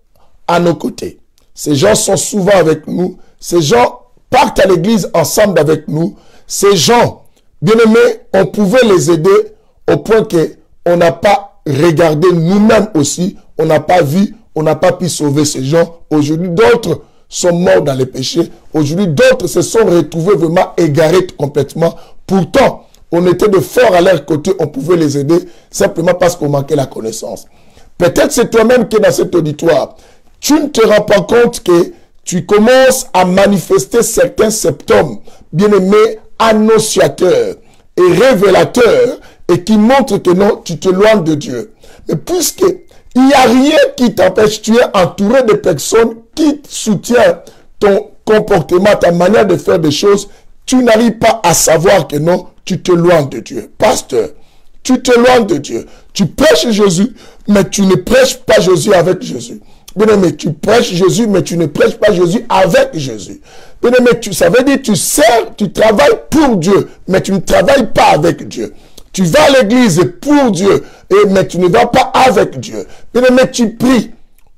à nos côtés. Ces gens sont souvent avec nous. Ces gens partent à l'église ensemble avec nous. Ces gens, bien aimés, on pouvait les aider au point qu'on n'a pas regardé nous-mêmes aussi. On n'a pas vu, on n'a pas pu sauver ces gens. Aujourd'hui, d'autres sont morts dans les péchés. Aujourd'hui, d'autres se sont retrouvés vraiment égarés complètement. Pourtant, on était de fort à leur côté. On pouvait les aider simplement parce qu'on manquait la connaissance. Peut-être c'est toi-même qui es dans cet auditoire. Tu ne te rends pas compte que tu commences à manifester certains symptômes, bien-aimés, annonciateurs et révélateurs, et qui montrent que non, tu t'éloignes de Dieu. Mais puisque il n'y a rien qui t'empêche, tu es entouré de personnes qui soutiennent ton comportement, ta manière de faire des choses, tu n'arrives pas à savoir que non, tu t'éloignes de Dieu. Pasteur, tu t'éloignes de Dieu. Tu prêches Jésus, mais tu ne prêches pas Jésus avec Jésus. Bien-aimé, tu prêches Jésus, mais tu ne prêches pas Jésus avec Jésus. Bien-aimé, ça veut dire tu sers, tu travailles pour Dieu, mais tu ne travailles pas avec Dieu. Tu vas à l'église pour Dieu, mais tu ne vas pas avec Dieu. Bien-aimé, tu pries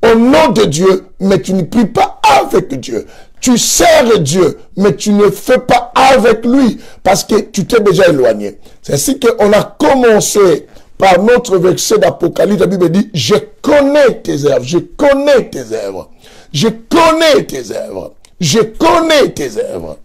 au nom de Dieu, mais tu ne pries pas avec Dieu. Tu sers Dieu, mais tu ne fais pas avec lui, parce que tu t'es déjà éloigné. C'est ainsi qu'on a commencé par notre verset d'Apocalypse. La Bible dit, je connais tes œuvres, je connais tes œuvres, je connais tes œuvres, je connais tes œuvres.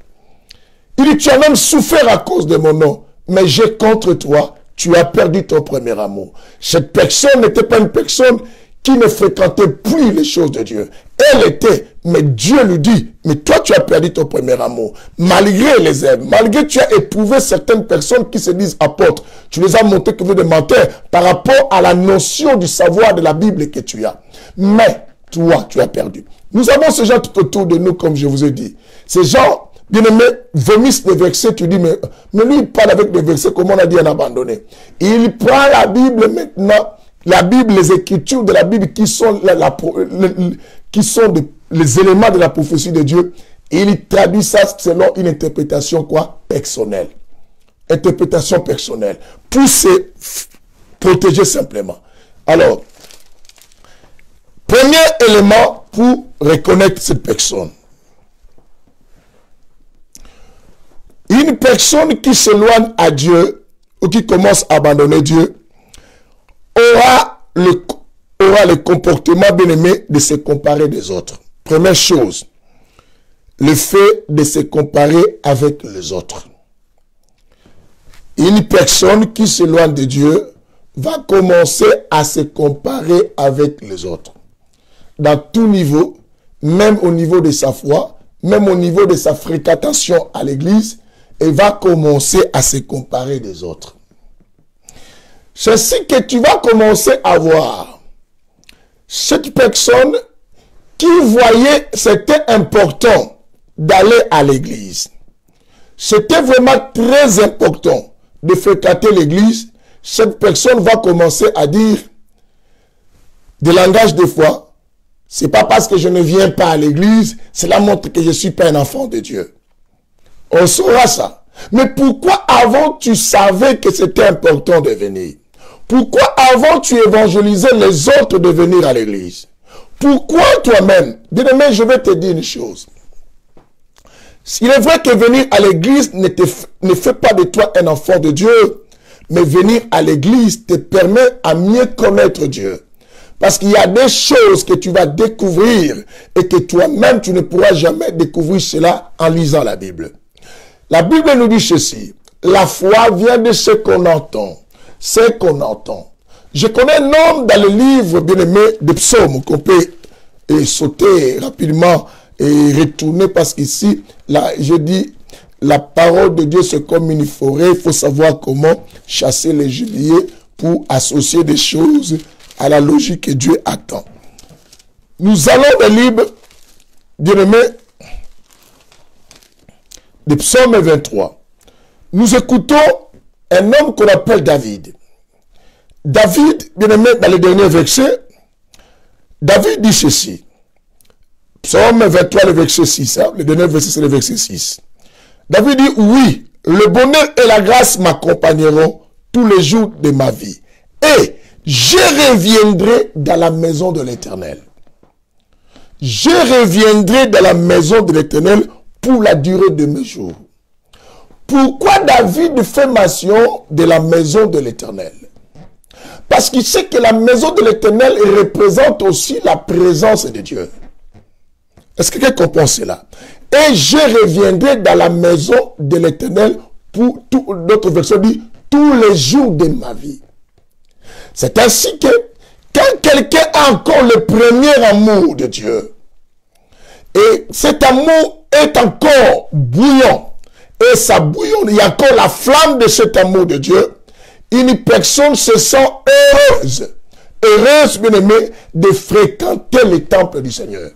Il dit, tu as même souffert à cause de mon nom, mais j'ai contre toi, tu as perdu ton premier amour. Cette personne n'était pas une personne qui ne fréquentait plus les choses de Dieu. Elle était, mais Dieu lui dit, mais toi tu as perdu ton premier amour. Malgré les œuvres, malgré tu as éprouvé certaines personnes qui se disent apôtres, tu les as montrés que vous êtes des menteurs par rapport à la notion du savoir de la Bible que tu as. Mais toi, tu as perdu. Nous avons ces gens tout autour de nous, comme je vous ai dit. Ces gens, bien-aimés, vomissent des versets, tu dis, mais lui il parle avec des versets, comme on a dit en abandonné. Il prend la Bible maintenant, la Bible, les écritures de la Bible qui sont, les éléments de la prophétie de Dieu, et il traduit ça selon une interprétation quoi? Personnelle. Interprétation personnelle. Pour se protéger simplement. Alors, premier élément pour reconnaître cette personne. Une personne qui s'éloigne à Dieu ou qui commence à abandonner Dieu aura le comportement bien-aimé de se comparer des autres. Première chose, le fait de se comparer avec les autres. Une personne qui s'éloigne de Dieu va commencer à se comparer avec les autres. Dans tout niveau, même au niveau de sa foi, même au niveau de sa fréquentation à l'église, elle va commencer à se comparer des autres. C'est ce que tu vas commencer à voir. Cette personne qui voyait c'était important d'aller à l'église. C'était vraiment très important de fréquenter l'église. Cette personne va commencer à dire des langages de foi. C'est pas parce que je ne viens pas à l'église, cela montre que je ne suis pas un enfant de Dieu. On saura ça. Mais pourquoi avant tu savais que c'était important de venir? Pourquoi avant tu évangélisais les autres de venir à l'église? Pourquoi toi-même? Bien-aimé, je vais te dire une chose. Il est vrai que venir à l'église ne fait pas de toi un enfant de Dieu, mais venir à l'église te permet à mieux connaître Dieu. Parce qu'il y a des choses que tu vas découvrir et que toi-même tu ne pourras jamais découvrir cela en lisant la Bible. La Bible nous dit ceci, la foi vient de ce qu'on entend. C'est qu'on entend. Je connais un homme dans le livre bien-aimé des psaumes qu'on peut et sauter rapidement et retourner parce qu'ici, là, je dis, la parole de Dieu, c'est comme une forêt. Il faut savoir comment chasser les gibiers pour associer des choses à la logique que Dieu attend. Nous allons des livres, bien-aimés, des psaumes 23. Nous écoutons un homme qu'on appelle David. David, bien-aimé, dans les derniers versets, David dit ceci. Psaume 23, le verset 6. Hein? Le dernier verset, c'est le verset 6. David dit, oui, le bonheur et la grâce m'accompagneront tous les jours de ma vie. Et je reviendrai dans la maison de l'Éternel. Je reviendrai dans la maison de l'Éternel pour la durée de mes jours. Pourquoi David fait mention de la maison de l'Éternel? Parce qu'il sait que la maison de l'Éternel représente aussi la présence de Dieu. Est-ce que quelqu'un comprend cela? Et je reviendrai dans la maison de l'Éternel pour, d'autres versions disent, tous les jours de ma vie. C'est ainsi que quand quelqu'un a encore le premier amour de Dieu, et cet amour est encore bouillant, et ça bouillonne, il y a encore la flamme de cet amour de Dieu, une personne se sent heureuse, bien aimée, de fréquenter le temple du Seigneur.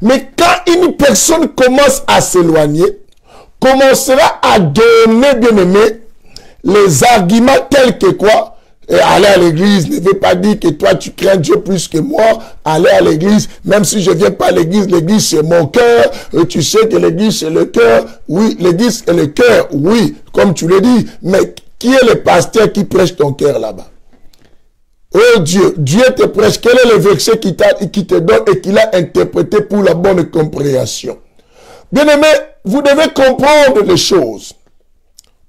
Mais quand une personne commence à s'éloigner, commencera à donner, bien aimé, les arguments tels que quoi? Aller à l'église ne veut pas dire que toi tu crains Dieu plus que moi. Aller à l'église, même si je ne viens pas à l'église c'est mon cœur. Tu sais que l'église c'est le cœur. Oui, l'église c'est le cœur. Oui, comme tu le dis. Mais qui est le pasteur qui prêche ton cœur là-bas? Oh Dieu, Dieu te prêche. Quel est le verset qui te donne et qu'il a interprété pour la bonne compréhension? Bien-aimé, vous devez comprendre les choses.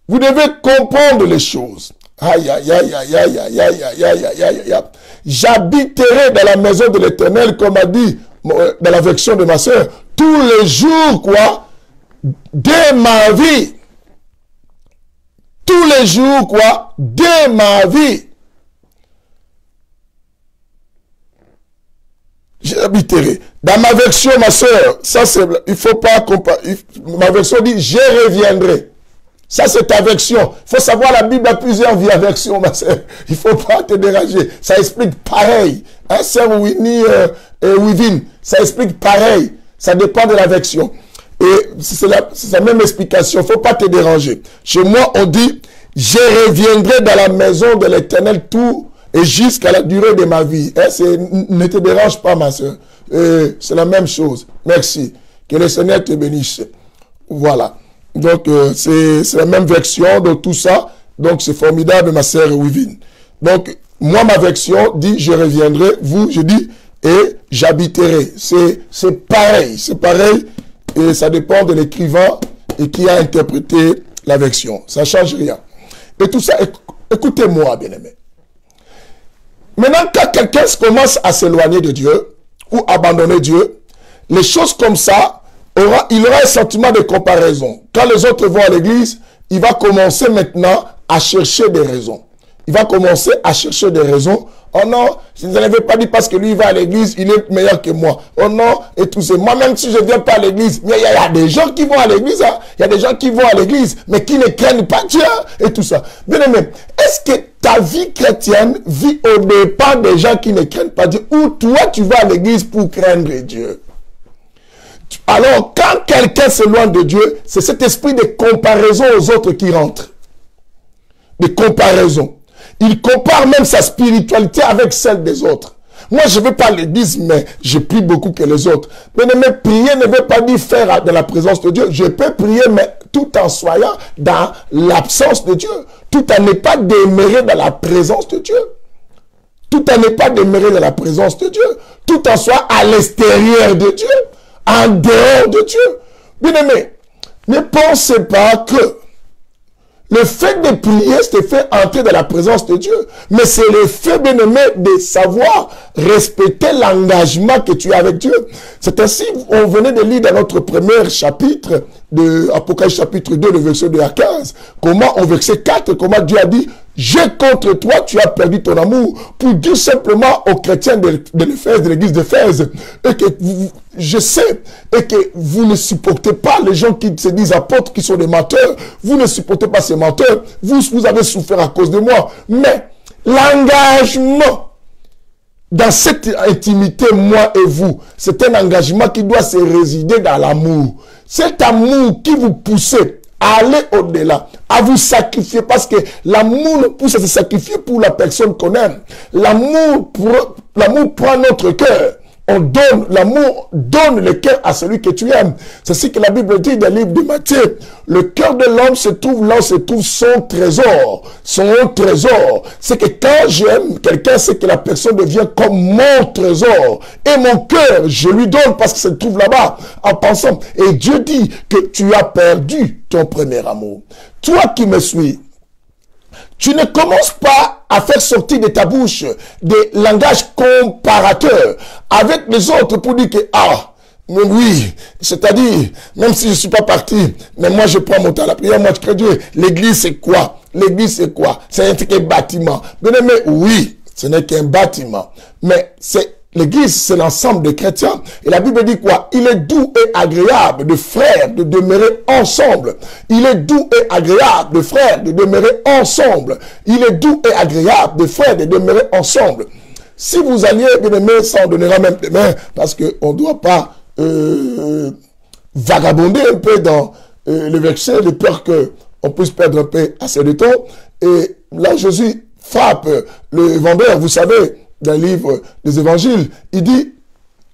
Vous devez comprendre les choses. Aïe, aïe, aïe, aïe, aïe, aïe, aïe, aïe, aïe, aïe, aïe, aïe. J'habiterai dans la maison de l'Éternel, comme a dit dans la version de ma sœur, tous les jours, quoi, de ma vie. Tous les jours, quoi, de ma vie. J'habiterai. Dans ma version, ma sœur, ça c'est, il faut pas comparer. Ma version dit, je reviendrai. Ça, c'est ta version. Il faut savoir, la Bible a plusieurs versions, ma sœur. Il ne faut pas te déranger. Ça explique pareil. Hein, sœur Winnie Wivin, ça explique pareil. Ça dépend de la version. Et c'est la même explication. Il ne faut pas te déranger. Chez moi, on dit, je reviendrai dans la maison de l'Éternel tout et jusqu'à la durée de ma vie. Hein, ne te dérange pas, ma sœur. C'est la même chose. Merci. Que le Seigneur te bénisse. Voilà. Donc, c'est la même version de tout ça. Donc, c'est formidable, ma sœur Wivin. Donc, moi, ma version dit, je reviendrai. Vous, je dis, et j'habiterai. C'est pareil. C'est pareil. Et ça dépend de l'écrivain et qui a interprété la version. Ça ne change rien. Et tout ça, écoutez-moi, bien-aimé. Maintenant, quand quelqu'un commence à s'éloigner de Dieu ou abandonner Dieu, les choses comme ça, il aura un sentiment de comparaison. Quand les autres vont à l'église, il va commencer maintenant à chercher des raisons. Il va commencer à chercher des raisons. Oh non, je ne l'avais pas dit parce que lui il va à l'église, il est meilleur que moi. Oh non, et tout ça. Moi même si je ne viens pas à l'église, mais il y a des gens qui vont à l'église. Hein? Il y a des gens qui vont à l'église, mais qui ne craignent pas Dieu et tout ça. Bien aimé, est-ce que ta vie chrétienne vit au départ des gens qui ne craignent pas Dieu ou toi tu vas à l'église pour craindre Dieu? Alors, quand quelqu'un s'éloigne de Dieu, c'est cet esprit de comparaison aux autres qui rentre. De comparaison. Il compare même sa spiritualité avec celle des autres. Moi, je ne vais pas à l'église, mais je prie beaucoup que les autres. Mais prier ne veut pas dire faire de la présence de Dieu. Je peux prier, mais tout en soyant dans l'absence de Dieu. Tout en n'est pas demeurer dans la présence de Dieu. Tout en n'est pas demeurer dans la présence de Dieu. Tout en soit à l'extérieur de Dieu. En dehors de Dieu. Bien-aimé, ne pensez pas que le fait de prier, c'est fait entrer dans la présence de Dieu. Mais c'est le fait, bien-aimé, de savoir respecter l'engagement que tu as avec Dieu. C'est ainsi, on venait de lire dans notre premier chapitre, de Apocalypse chapitre 2, le verset 2 à 15. Comment, au verset 4, comment Dieu a dit, j'ai contre toi, tu as perdu ton amour, pour dire simplement aux chrétiens de l'Éphèse, de l'église d'Éphèse, et que je sais, et que vous ne supportez pas les gens qui se disent apôtres, qui sont des menteurs, vous ne supportez pas ces menteurs, vous avez souffert à cause de moi, mais l'engagement dans cette intimité, moi et vous, c'est un engagement qui doit se résider dans l'amour. Cet amour qui vous pousse à aller au-delà, à vous sacrifier, parce que l'amour nous pousse à se sacrifier pour la personne qu'on aime. L'amour prend notre cœur. On donne, l'amour donne le cœur à celui que tu aimes. C'est ce que la Bible dit dans le livre de Matthieu. Le cœur de l'homme se trouve là où se trouve son trésor. Son trésor. C'est que quand j'aime quelqu'un, c'est que la personne devient comme mon trésor. Et mon cœur, je lui donne parce que ça se trouve là-bas en pensant. Et Dieu dit que tu as perdu ton premier amour. Toi qui me suis, tu ne commences pas à faire sortir de ta bouche des langages comparateurs avec les autres pour dire que, ah, mais oui, c'est-à-dire, même si je ne suis pas parti, mais moi je prends mon temps à la prière, moi je crée Dieu. L'église c'est quoi? L'église c'est quoi? C'est un bâtiment. Bien aimé, oui, ce n'est qu'un bâtiment. Mais c'est l'église, c'est l'ensemble des chrétiens. Et la Bible dit quoi? Il est doux et agréable de frères de demeurer ensemble. Il est doux et agréable de frères de demeurer ensemble. Il est doux et agréable de frères de demeurer ensemble. Si vous alliez, bien aimé, ça en donnera même demain, parce qu'on ne doit pas vagabonder un peu dans le verset, de peur qu'on puisse perdre un peu assez de temps. Et là, Jésus frappe le vendeur, vous savez, dans le livre des évangiles, il dit,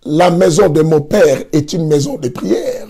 la maison de mon père est une maison de prière.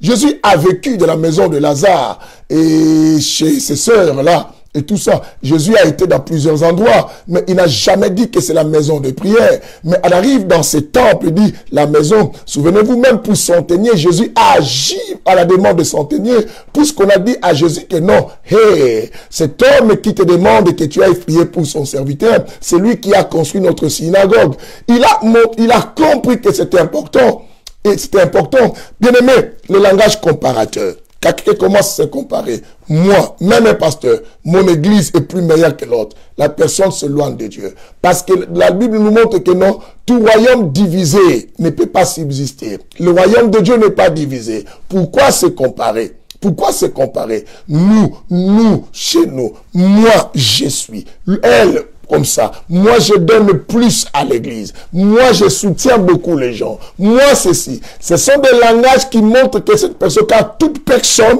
Jésus a vécu de la maison de Lazare et chez ses sœurs là et tout ça. Jésus a été dans plusieurs endroits, mais il n'a jamais dit que c'est la maison de prière. Mais elle arrive dans ce temple, il dit la maison. Souvenez-vous, même pour Centenier, Jésus a agi à la demande de Centenier, puisqu'on a dit à Jésus que non, hey, cet homme qui te demande que tu ailles prier pour son serviteur, c'est lui qui a construit notre synagogue. Il a compris que c'était important. Et c'était important. Bien aimé, le langage comparateur. Quelqu'un commence à se comparer. Moi, même un pasteur, mon église est plus meilleure que l'autre. La personne s'éloigne de Dieu. Parce que la Bible nous montre que non, tout royaume divisé ne peut pas subsister. Le royaume de Dieu n'est pas divisé. Pourquoi se comparer? Pourquoi se comparer? Nous, chez nous, moi, je suis. Elle, comme ça. Moi, je donne plus à l'église. Moi, je soutiens beaucoup les gens. Moi, ceci. Ce sont des langages qui montrent que cette personne, car toute personne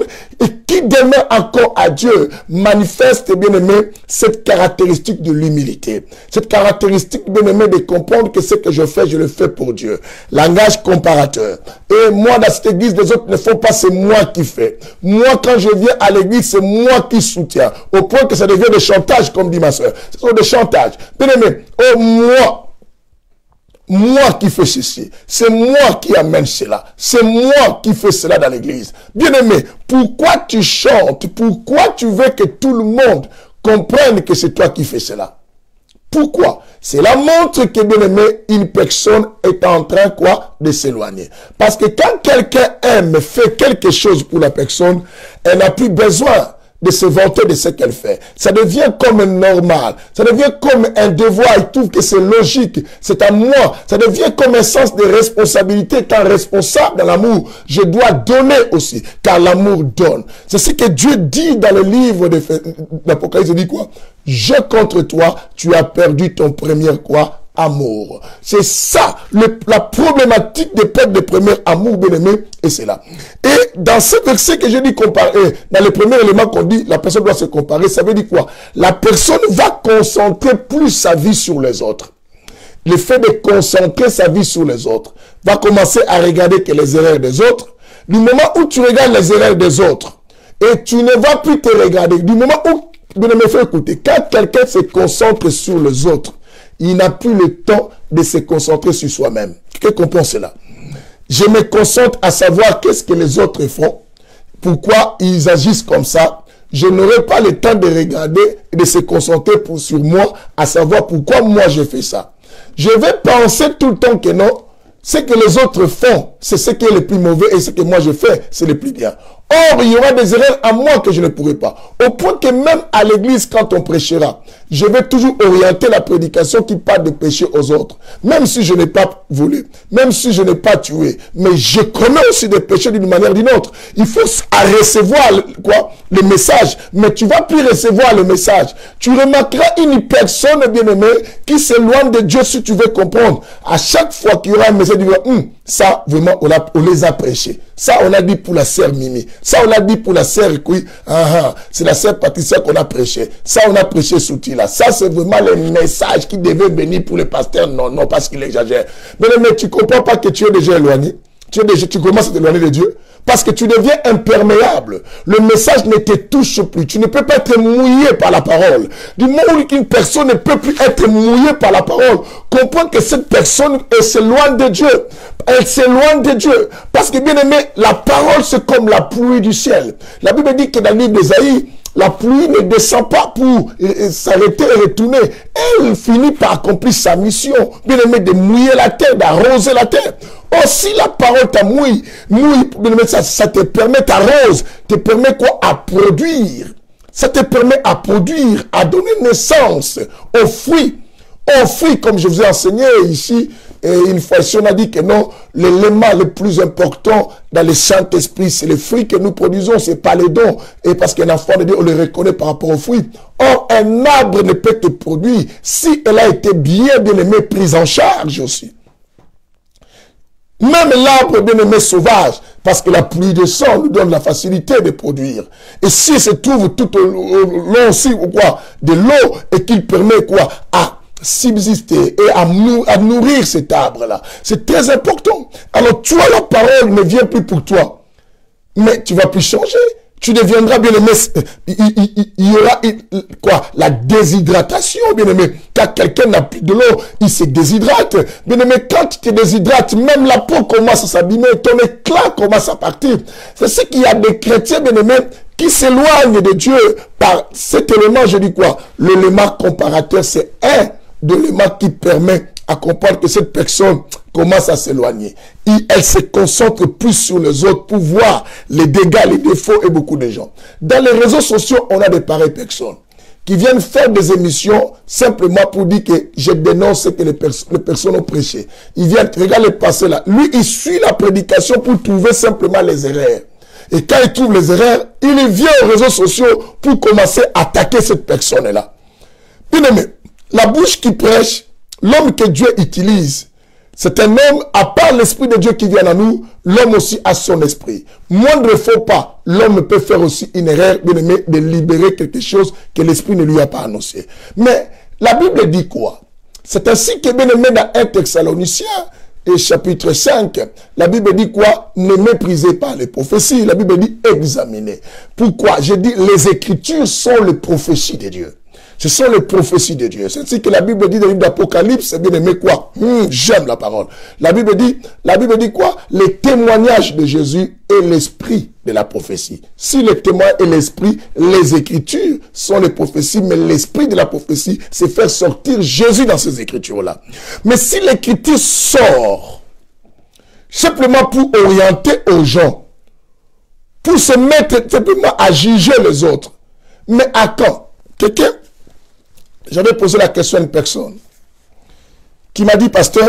qui demeure encore à Dieu, manifeste, bien aimé, cette caractéristique de l'humilité. Cette caractéristique, bien aimé, de comprendre que ce que je fais, je le fais pour Dieu. Langage comparateur. Et moi, dans cette église, les autres ne font pas, c'est moi qui fais. Moi, quand je viens à l'église, c'est moi qui soutiens. Au point que ça devient des chantages, comme dit ma soeur. Ce sont des chantages. Bien aimé, oh, moi qui fais ceci, c'est moi qui amène cela, c'est moi qui fais cela dans l'église. Bien aimé, pourquoi tu chantes, pourquoi tu veux que tout le monde comprenne que c'est toi qui fais cela? Pourquoi? Cela montre que, bien aimé, une personne est en train, quoi, de s'éloigner. Parce que quand quelqu'un aime, fait quelque chose pour la personne, elle n'a plus besoin de se vanter de ce qu'elle fait. Ça devient comme normal. Ça devient comme un devoir. Il trouve que c'est logique. C'est à moi. Ça devient comme un sens de responsabilité. Quand responsable dans l'amour, je dois donner aussi. Car l'amour donne. C'est ce que Dieu dit dans le livre d'Apocalypse. Il dit quoi? Je contre toi, tu as perdu ton premier quoi? Amour. C'est ça, la problématique des peuples de premier amour, bien aimé, et c'est là. Et dans ce verset que j'ai dit comparer, dans le premier élément qu'on dit, la personne doit se comparer, ça veut dire quoi? La personne va concentrer plus sa vie sur les autres. Le fait de concentrer sa vie sur les autres va commencer à regarder que les erreurs des autres. Du moment où tu regardes les erreurs des autres, et tu ne vas plus te regarder, du moment où, bien aimé, faut écouter, quand quelqu'un se concentre sur les autres, il n'a plus le temps de se concentrer sur soi-même. Qu'est-ce qu'on pense cela? Je me concentre à savoir qu'est-ce que les autres font, pourquoi ils agissent comme ça. Je n'aurai pas le temps de regarder et de se concentrer sur moi, à savoir pourquoi moi je fais ça. Je vais penser tout le temps que non, ce que les autres font, c'est ce qui est le plus mauvais et ce que moi je fais, c'est le plus bien. Or, il y aura des erreurs à moi que je ne pourrai pas. Au point que même à l'église, quand on prêchera, je vais toujours orienter la prédication qui parle de péché aux autres. Même si je n'ai pas volé, même si je n'ai pas tué, mais je commets aussi des péchés d'une manière ou d'une autre. Il faut recevoir le message, mais tu vas plus recevoir le message. Tu remarqueras une personne bien-aimée qui s'éloigne de Dieu si tu veux comprendre. À chaque fois qu'il y aura un message, tu vas ça, vraiment, on les a prêchés. Ça, on a dit pour la sœur Mimi. Ça, on a dit pour la sœur Koui. C'est la sœur Patricia qu'on a prêché. Ça, on a prêché Soutila. Ça, c'est vraiment le message qui devait venir pour les pasteurs. Non, non, parce qu'il exagère. Mais tu ne comprends pas que tu es déjà éloigné. Tu commences à t'éloigner de Dieu. Parce que tu deviens imperméable. Le message ne te touche plus. Tu ne peux pas être mouillé par la parole. Du moment où une personne ne peut plus être mouillée par la parole, comprends que cette personne s'éloigne de Dieu. Elle s'éloigne de Dieu. Parce que bien aimé, la parole c'est comme la pluie du ciel. La Bible dit que dans le livre d'Ésaïe, la pluie ne descend pas pour s'arrêter et retourner. Elle finit par accomplir sa mission. Bien aimé, de mouiller la terre, d'arroser la terre. Aussi la parole t'a mouille, ça te permet, t'arrose, te permet quoi? À produire. Ça te permet à produire, à donner naissance aux fruits. Aux fruits, comme je vous ai enseigné ici, et une fois ici, on a dit que non, l'élément le plus important dans le Saint-Esprit, c'est les fruits que nous produisons, c'est pas les dons. Et parce qu'un enfant de Dieu, on le reconnaît par rapport aux fruits. Or, un arbre ne peut te produire si elle a été bien aimée, prise en charge aussi. Même l'arbre bien-aimé sauvage, parce que la pluie de sang nous donne la facilité de produire. Et s'il se trouve tout au long aussi, de l'eau, et qu'il permet à subsister et à nourrir cet arbre-là. C'est très important. Alors toi, la parole ne vient plus pour toi. Mais tu vas plus changer. Tu deviendras bien-aimé. Il y aura la déshydratation, bien-aimé. Quand quelqu'un n'a plus de l'eau, il se déshydrate. Bien-aimé, quand tu te déshydrates, même la peau commence à s'abîmer, ton éclat commence à partir. C'est ce qu'il y a des chrétiens, bien-aimés, qui s'éloignent de Dieu par cet élément. Je dis quoi? L'élément comparateur, c'est un de l'élément qui permet à comprendre que cette personne commence à s'éloigner. Elle se concentre plus sur les autres pour voir les dégâts, les défauts et beaucoup de gens. Dans les réseaux sociaux, on a de pareilles personnes qui viennent faire des émissions simplement pour dire que je dénonce ce que les personnes ont prêché. Ils viennent, regarde le passé là. Lui, il suit la prédication pour trouver simplement les erreurs. Et quand il trouve les erreurs, il vient aux réseaux sociaux pour commencer à attaquer cette personne-là. Bien aimé, la bouche qui prêche, l'homme que Dieu utilise, c'est un homme, à part l'esprit de Dieu qui vient à nous, l'homme aussi a son esprit. Moindre faux pas, l'homme peut faire aussi une erreur, bien aimé, de libérer quelque chose que l'esprit ne lui a pas annoncé. Mais la Bible dit quoi? C'est ainsi que, bien aimé, dans 1 Thessaloniciens, et chapitre 5, la Bible dit quoi? Ne méprisez pas les prophéties. La Bible dit examinez. Pourquoi? Je dis les Écritures sont les prophéties de Dieu. Ce sont les prophéties de Dieu. C'est ainsi que la Bible dit dans le livre d'Apocalypse, bien aimé quoi? J'aime la parole. La Bible dit quoi? Les témoignages de Jésus et l'esprit de la prophétie. Si le témoin et l'esprit, les Écritures sont les prophéties, mais l'esprit de la prophétie, c'est faire sortir Jésus dans ces Écritures-là. Mais si l'Écriture sort, simplement pour orienter aux gens, pour se mettre simplement à juger les autres, mais à quand? Quelqu'un, j'avais posé la question à une personne qui m'a dit, pasteur,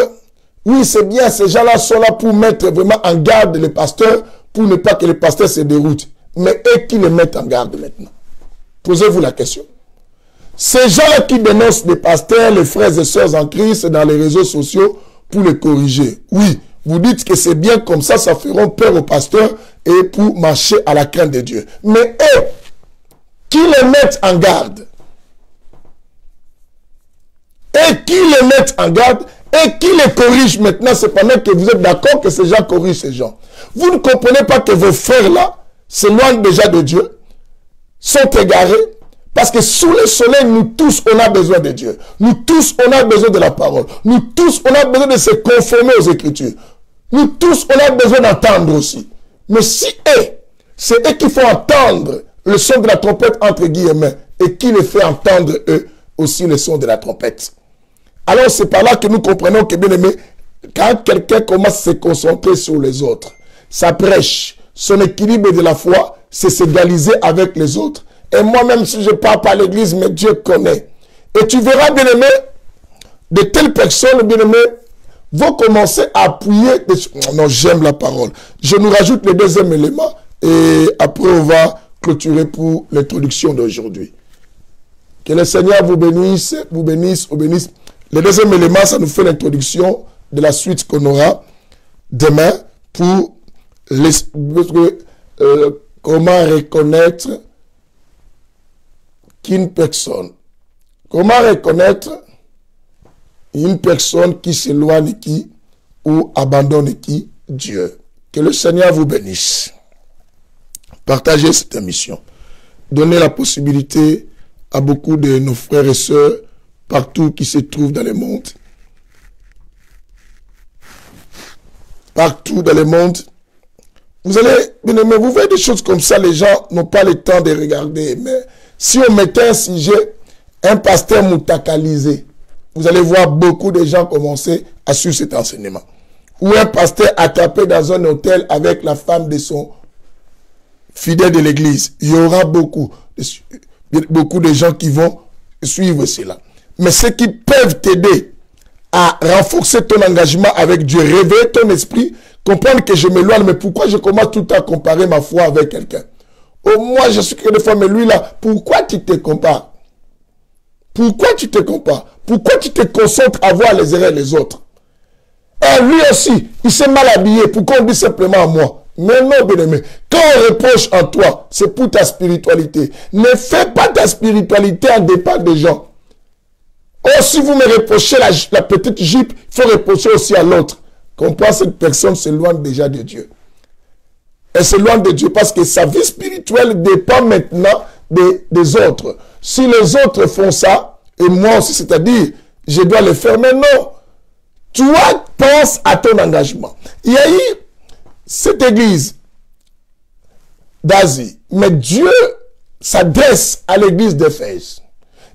oui, c'est bien, ces gens-là sont là pour mettre vraiment en garde les pasteurs, pour ne pas que les pasteurs se déroutent. Mais eux qui les mettent en garde maintenant? Posez-vous la question. Ces gens-là qui dénoncent les pasteurs, les frères et sœurs en Christ dans les réseaux sociaux pour les corriger. Oui, vous dites que c'est bien comme ça feront peur aux pasteurs et pour marcher à la crainte de Dieu. Mais eux, qui les mettent en garde? Et qui les mettent en garde et qui les corrige maintenant, cependant que vous êtes d'accord que ces gens corrigent ces gens. Vous ne comprenez pas que vos frères-là s'éloignent déjà de Dieu, sont égarés, parce que sous le soleil, nous tous, on a besoin de Dieu. Nous tous, on a besoin de la parole. Nous tous, on a besoin de se conformer aux Écritures. Nous tous, on a besoin d'entendre aussi. Mais si c'est eux qui font entendre le son de la trompette entre guillemets, et qui les fait entendre eux aussi le son de la trompette. Alors c'est par là que nous comprenons que, bien aimé, quand quelqu'un commence à se concentrer sur les autres, ça prêche son équilibre de la foi, c'est s'égaliser avec les autres. Et moi-même, si je pars par l'église, mais Dieu connaît. Et tu verras, bien-aimé, de telles personnes, bien-aimé, vont commencer à appuyer. Non, j'aime la parole. Je nous rajoute le deuxième élément et après on va clôturer pour l'introduction d'aujourd'hui. Que le Seigneur vous bénisse, vous bénisse, vous bénisse. Le deuxième élément, ça nous fait l'introduction de la suite qu'on aura demain pour comment reconnaître qu'une personne, comment reconnaître une personne qui s'éloigne qui ou abandonne qui Dieu. Que le Seigneur vous bénisse. Partagez cette émission. Donnez la possibilité à beaucoup de nos frères et sœurs partout qui se trouvent dans le monde. Partout dans le monde. Vous allez, bien aimé, vous voyez des choses comme ça, les gens n'ont pas le temps de regarder. Mais si on mettait un sujet, un pasteur moutakalisé, vous allez voir beaucoup de gens commencer à suivre cet enseignement. Ou un pasteur attrapé dans un hôtel avec la femme de son fidèle de l'église. Il y aura beaucoup de gens qui vont suivre cela. Mais ceux qui peuvent t'aider à renforcer ton engagement avec Dieu, réveiller ton esprit, comprendre que je m'éloigne, mais pourquoi je commence tout le temps à comparer ma foi avec quelqu'un? Oh, moi, je suis que des fois, mais lui là, pourquoi tu te compares? Pourquoi tu te compares? Pourquoi tu te concentres à voir les erreurs des autres? Et lui aussi, il s'est mal habillé. Pourquoi on dit simplement à moi? Mais non, bien-aimé. Quand on reproche en toi, c'est pour ta spiritualité. Ne fais pas ta spiritualité en départ des gens. Oh, si vous me reprochez la petite jupe, il faut reprocher aussi à l'autre. Comprends, cette personne s'éloigne déjà de Dieu. Elle s'éloigne de Dieu parce que sa vie spirituelle dépend maintenant des autres. Si les autres font ça, et moi aussi, c'est-à-dire, je dois le faire. Mais non, toi, pense à ton engagement. Il y a eu cette église d'Asie, mais Dieu s'adresse à l'église d'Éphèse.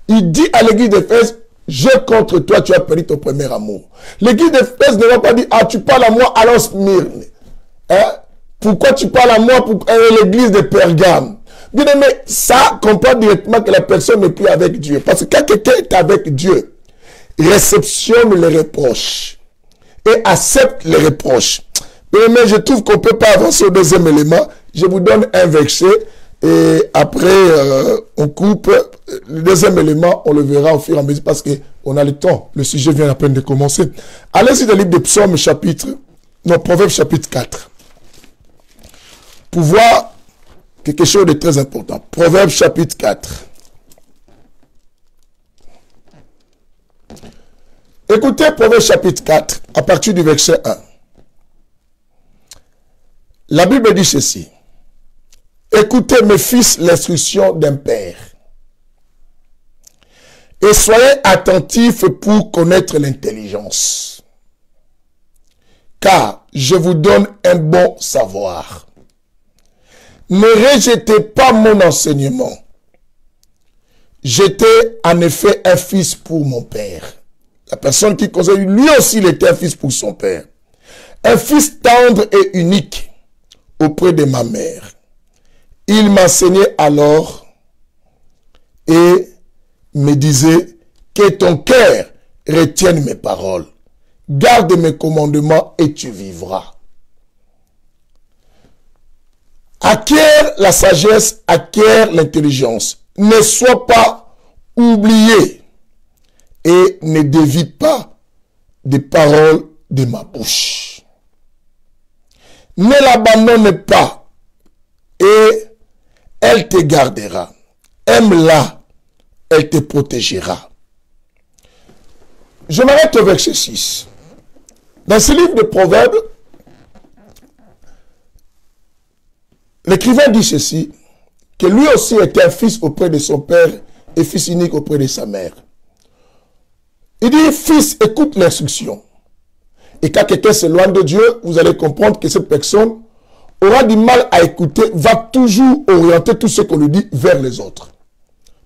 Il dit à l'église d'Éphèse, je contre toi, tu as perdu ton premier amour. L'église d'Éphèse ne va pas dire, ah, tu parles à moi, alors Smyrne. Hein? Pourquoi tu parles à moi pour l'église de Pergame? Bien aimé, ça comprend directement que la personne n'est plus avec Dieu. Parce que quand quelqu'un est avec Dieu, réceptionne les reproches et accepte les reproches. Bien aimé, je trouve qu'on ne peut pas avancer au deuxième élément. Je vous donne un verset et après on coupe. Le deuxième élément, on le verra au fur et à mesure parce qu'on a le temps. Le sujet vient à peine de commencer. Allez-y dans le livre de Psaume Proverbe chapitre 4. Pour voir quelque chose de très important. Proverbe chapitre 4. Écoutez Proverbe chapitre 4 à partir du verset 1. La Bible dit ceci. Écoutez mes fils l'instruction d'un père. Et soyez attentifs pour connaître l'intelligence. Car je vous donne un bon savoir. Ne rejetez pas mon enseignement. J'étais en effet un fils pour mon père. La personne qui conseille, lui aussi, il était un fils pour son père. Un fils tendre et unique auprès de ma mère. Il m'enseignait alors et me disait que ton cœur retienne mes paroles. Garde mes commandements et tu vivras. Acquiert la sagesse, acquiert l'intelligence. Ne sois pas oublié et ne dévie pas des paroles de ma bouche. Ne l'abandonne pas et elle te gardera. Aime-la, elle te protégera. Je m'arrête au verset 6. Dans ce livre de Proverbes, l'écrivain dit ceci, que lui aussi était un fils auprès de son père et fils unique auprès de sa mère. Il dit, fils, écoute l'instruction. Et quand quelqu'un s'éloigne de Dieu, vous allez comprendre que cette personne aura du mal à écouter, va toujours orienter tout ce qu'on lui dit vers les autres.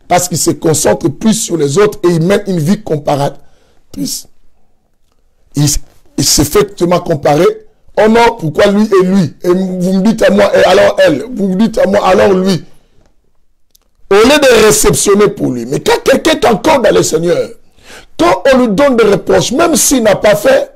Parce qu'il se concentre plus sur les autres et il mène une vie comparatrice. Il s'est effectivement comparé. Oh non, pourquoi lui et lui? Et vous me dites à moi, et alors elle. Vous me dites à moi, alors lui. Au lieu de réceptionner pour lui. Mais quand quelqu'un est encore dans le Seigneur, quand on lui donne des reproches, même s'il n'a pas fait,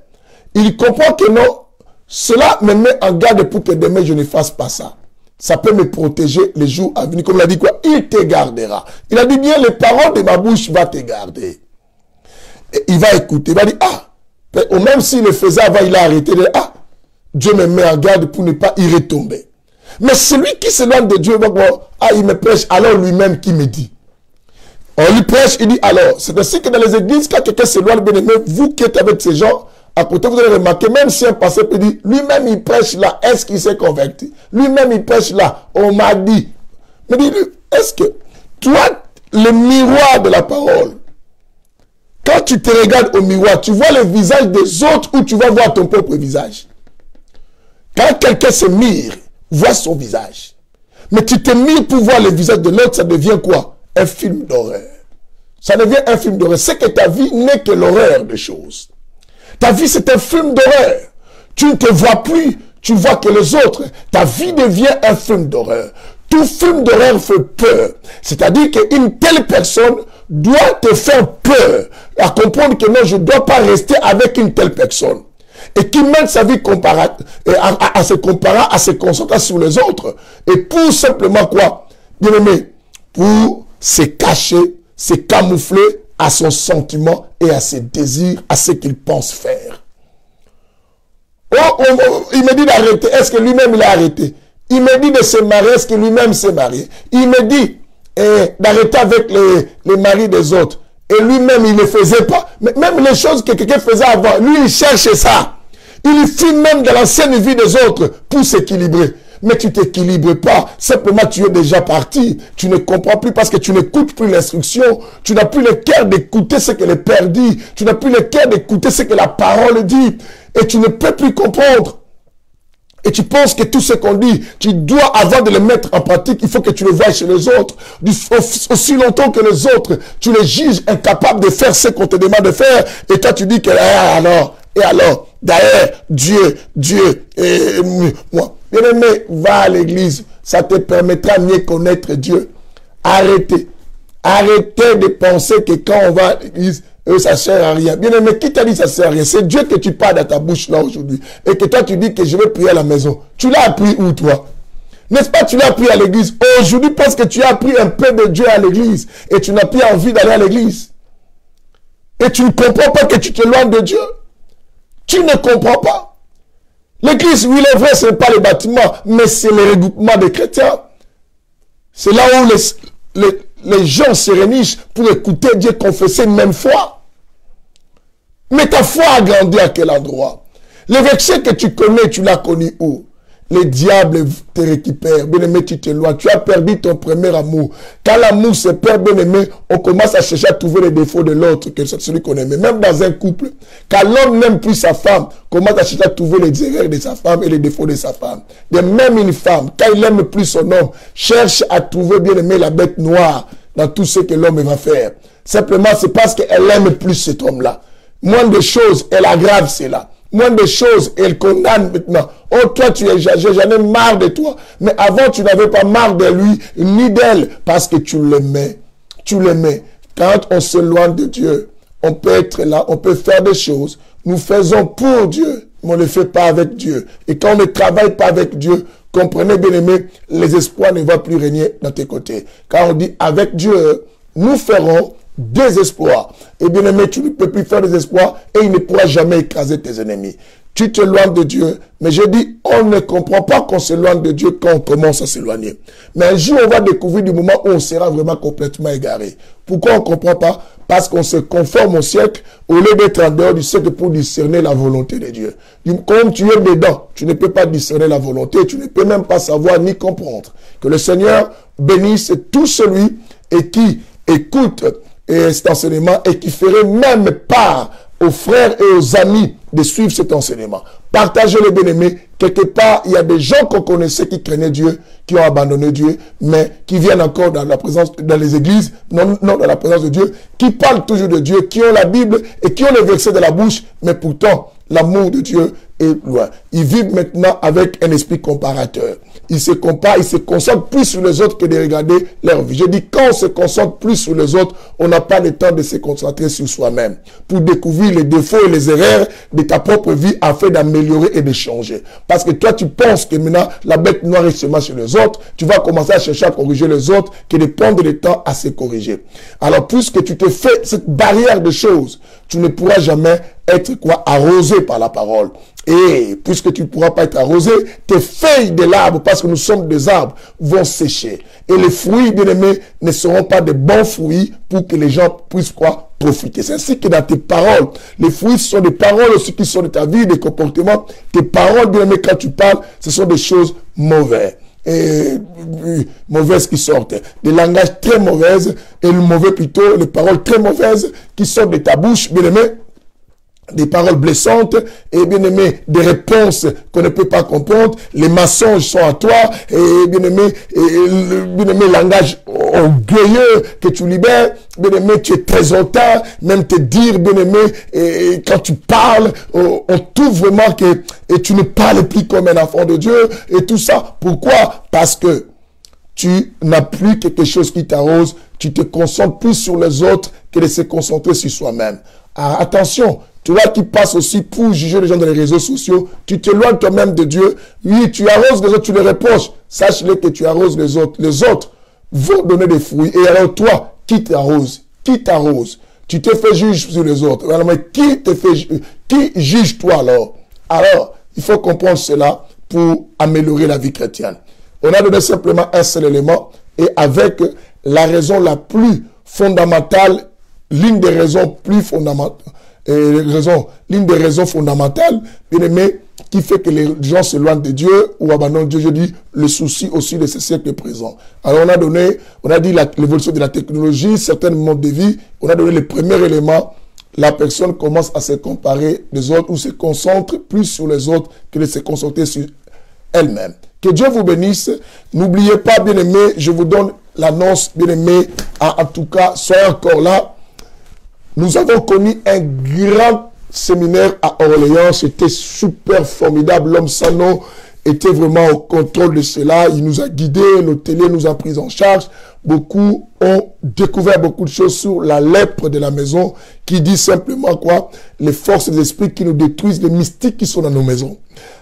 il comprend que non, cela me met en garde pour que demain je ne fasse pas ça. Ça peut me protéger les jours à venir. Comme il a dit quoi? Il te gardera. Il a dit bien, les paroles de ma bouche vont te garder. Et il va écouter. Il va dire, ah, ou même s'il le faisait avant, il a arrêté. Il dit, ah, Dieu me met en garde pour ne pas y retomber. Mais celui qui s'éloigne de Dieu, ah, il me prêche, alors lui-même qui me dit. On lui prêche, il dit alors. C'est ainsi que dans les églises, quand quelqu'un s'éloigne, bien aimé, vous qui êtes avec ces gens, à côté, vous allez remarquer, même si un pasteur peut dire, lui-même il prêche là, est-ce qu'il s'est converti? Lui-même il prêche là, on m'a dit. Mais dis-lui, est-ce que toi, le miroir de la parole, quand tu te regardes au miroir, tu vois le visage des autres ou tu vas voir ton propre visage? Quand quelqu'un se mire, vois son visage. Mais tu te mires pour voir le visage de l'autre, ça devient quoi? Un film d'horreur. Ça devient un film d'horreur. C'est que ta vie n'est que l'horreur des choses. Ta vie, c'est un film d'horreur. Tu ne te vois plus, tu vois que les autres. Ta vie devient un film d'horreur. Tout film d'horreur fait peur. C'est-à-dire qu'une telle personne doit te faire peur. À comprendre que non, je ne dois pas rester avec une telle personne. Et qui mène sa vie à se comparer, à se concentrer sur les autres. Et pour simplement quoi? Bien aimé, pour se cacher, se camoufler à son sentiment et à ses désirs, à ce qu'il pense faire. Il me dit d'arrêter. Est-ce que lui-même il a arrêté? Il me dit de se marier. Est-ce que lui-même s'est marié? Il me dit d'arrêter avec les maris des autres. Et lui-même, il ne le faisait pas. Mais même les choses que quelqu'un faisait avant, lui, il cherchait ça. Il fuit même dans l'ancienne vie des autres pour s'équilibrer. Mais tu ne t'équilibres pas. Simplement, tu es déjà parti. Tu ne comprends plus parce que tu n'écoutes plus l'instruction. Tu n'as plus le cœur d'écouter ce que le Père dit. Tu n'as plus le cœur d'écouter ce que la parole dit. Et tu ne peux plus comprendre. Et tu penses que tout ce qu'on dit, tu dois, avant de le mettre en pratique, il faut que tu le vois chez les autres. Aussi longtemps que les autres, tu les juges incapables de faire ce qu'on te demande de faire. Et toi, tu dis que, et alors, d'ailleurs, Dieu, et moi. Bien-aimé, va à l'église, ça te permettra de mieux connaître Dieu. Arrêtez de penser que quand on va à l'église, ça ne sert à rien. Bien-aimé, qui t'a dit ça ne sert à rien? C'est Dieu que tu parles dans ta bouche là aujourd'hui. Et que toi tu dis que je vais prier à la maison. Tu l'as appris où toi? N'est-ce pas, tu l'as appris à l'église? Aujourd'hui, parce que tu as appris un peu de Dieu à l'église. Et tu n'as plus envie d'aller à l'église. Et tu ne comprends pas que tu t'éloignes de Dieu. Tu ne comprends pas. L'église, oui, il est vrai, ce n'est pas le bâtiment, mais c'est le regroupement des chrétiens. C'est là où les gens se réunissent pour écouter Dieu confesser une même foi. Mais ta foi a grandi à quel endroit? Le verset que tu connais, tu l'as connu où? Les diables te récupèrent. Bien-aimé, tu t'éloignes. Tu as perdu ton premier amour. Quand l'amour se perd, bien-aimé, on commence à chercher à trouver les défauts de l'autre que celui qu'on aimait. Même dans un couple, quand l'homme n'aime plus sa femme, commence à chercher à trouver les erreurs de sa femme et les défauts de sa femme. De même une femme, quand il n'aime plus son homme, cherche à trouver, bien-aimé, la bête noire dans tout ce que l'homme va faire. Simplement, c'est parce qu'elle aime plus cet homme-là. Moins de choses, elle aggrave cela. Moins de choses, elle condamne maintenant. Oh, toi, j'en ai marre de toi. Mais avant, tu n'avais pas marre de lui, ni d'elle, parce que tu l'aimais. Tu l'aimais. Quand on s'éloigne de Dieu, on peut être là, on peut faire des choses. Nous faisons pour Dieu, mais on ne le fait pas avec Dieu. Et quand on ne travaille pas avec Dieu, comprenez bien aimé, les espoirs ne vont plus régner dans tes côtés. Quand on dit avec Dieu, nous ferons des espoirs. Et bien aimé, tu ne peux plus faire des espoirs et il ne pourra jamais écraser tes ennemis. Tu t'éloignes de Dieu, mais je dis, on ne comprend pas qu'on s'éloigne de Dieu quand on commence à s'éloigner. Mais un jour, on va découvrir du moment où on sera vraiment complètement égaré. Pourquoi on ne comprend pas? Parce qu'on se conforme au siècle au lieu d'être en dehors du siècle pour discerner la volonté de Dieu. Comme tu es dedans, tu ne peux pas discerner la volonté, tu ne peux même pas savoir ni comprendre. Que le Seigneur bénisse tout celui et qui écoute cet enseignement et qui ferait même part aux frères et aux amis de suivre cet enseignement. Partagez-le, bien-aimés. Quelque part, il y a des gens qu'on connaissait qui craignaient Dieu, qui ont abandonné Dieu, mais qui viennent encore dans la présence, dans les églises, non dans la présence de Dieu, qui parlent toujours de Dieu, qui ont la Bible et qui ont les versets de la bouche, mais pourtant, l'amour de Dieu est loin. ils vivent maintenant avec un esprit comparateur. Ils se comparent, ils se concentrent plus sur les autres que de regarder leur vie. Je dis, quand on se concentre plus sur les autres, on n'a pas le temps de se concentrer sur soi-même pour découvrir les défauts et les erreurs de ta propre vie afin d'améliorer et de changer. Parce que toi, tu penses que maintenant, la bête noire est seulement sur les autres, tu vas commencer à chercher à corriger les autres que de prendre le temps à se corriger. Alors, puisque tu te fais cette barrière de choses, tu ne pourras jamais être arrosé par la parole. Et puisque tu ne pourras pas être arrosé, tes feuilles de l'arbre, parce que nous sommes des arbres, vont sécher. Et les fruits, bien aimés, ne seront pas de bons fruits pour que les gens puissent profiter. C'est ainsi que dans tes paroles, les fruits sont des paroles aussi qui sont de ta vie, des comportements. Tes paroles, bien aimés, quand tu parles, ce sont des choses mauvaises. Mauvaises qui sortent, des langages très mauvaises, et le mauvais plutôt, les paroles très mauvaises qui sortent de ta bouche, bien aimé, des paroles blessantes, et bien aimé, des réponses qu'on ne peut pas comprendre, les mensonges sont à toi, et bien aimé, langage orgueilleux que tu libères, bien aimé, tu es très hautain, même te dire, bien aimé, et quand tu parles, on trouve vraiment que et tu ne parles plus comme un enfant de Dieu, et tout ça. Pourquoi? Parce que tu n'as plus quelque chose qui t'arrose, tu te concentres plus sur les autres que de se concentrer sur soi-même. Ah, attention, tu vois qui passe aussi pour juger les gens dans les réseaux sociaux, tu t'éloignes toi-même de Dieu. Oui, tu arroses les autres, tu les reproches. Sache-le que tu arroses les autres. Les autres vont donner des fruits. Et alors toi, qui t'arrose? Qui t'arrose? Tu te fais juge sur les autres. Alors, mais qui juge toi alors? Alors, il faut comprendre cela pour améliorer la vie chrétienne. On a donné simplement un seul élément et avec la raison la plus fondamentale, l'une des raisons plus fondamentales, l'une des raisons fondamentales, bien aimé, qui fait que les gens s'éloignent de Dieu ou abandonnent Dieu, je dis, le souci aussi de ce siècle présent. Alors on a dit l'évolution de la technologie, certains modes de vie, on a donné le premier élément, la personne commence à se comparer des autres ou se concentre plus sur les autres que de se concentrer sur elle-même. Que Dieu vous bénisse. N'oubliez pas, bien aimé, je vous donne l'annonce, bien aimé, en tout cas, soyez encore là. Nous avons connu un grand séminaire à Orléans. C'était super formidable. L'homme sans nom était vraiment au contrôle de cela. Il nous a guidés, nos télés nous ont pris en charge. Beaucoup ont découvert beaucoup de choses sur la lèpre de la maison qui dit simplement quoi? Les forces des esprits qui nous détruisent, les mystiques qui sont dans nos maisons.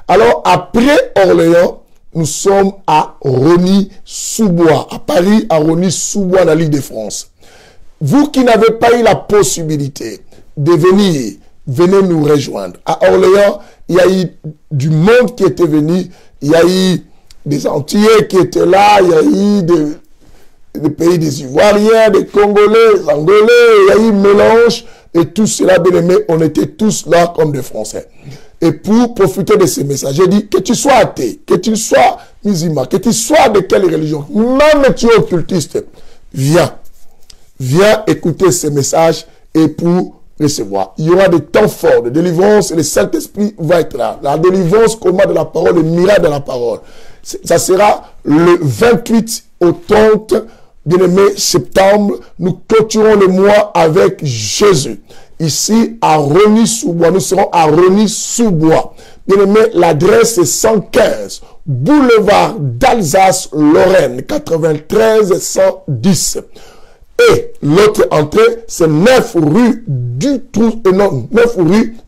Alors, après Orléans, nous sommes à Rosny-sous-Bois, à Paris, à Rosny-sous-Bois, dans l'île de France. Vous qui n'avez pas eu la possibilité de venir, venez nous rejoindre. À Orléans, il y a eu du monde qui était venu, il y a eu des Antillais qui étaient là, il y a eu des pays des Ivoiriens, des Congolais, des Angolais, il y a eu mélange, et tout cela, bien aimé, on était tous là comme des Français. Et pour profiter de ces messages, j'ai dit que tu sois athée, que tu sois musulman, que tu sois de quelle religion, même tu es occultiste, viens écouter ces messages et pour recevoir. Il y aura des temps forts de délivrance et le Saint-Esprit va être là. La délivrance, comment de la parole, le miracle de la parole. Ça sera le 28 au 30, bien-aimé, septembre. Nous clôturons le mois avec Jésus. Ici, à Rosny-sous-Bois. Nous serons à Rosny-sous-Bois. Bien-aimé, l'adresse est 115, boulevard d'Alsace, Lorraine, 93 110. Et l'autre entrée, c'est 9 rue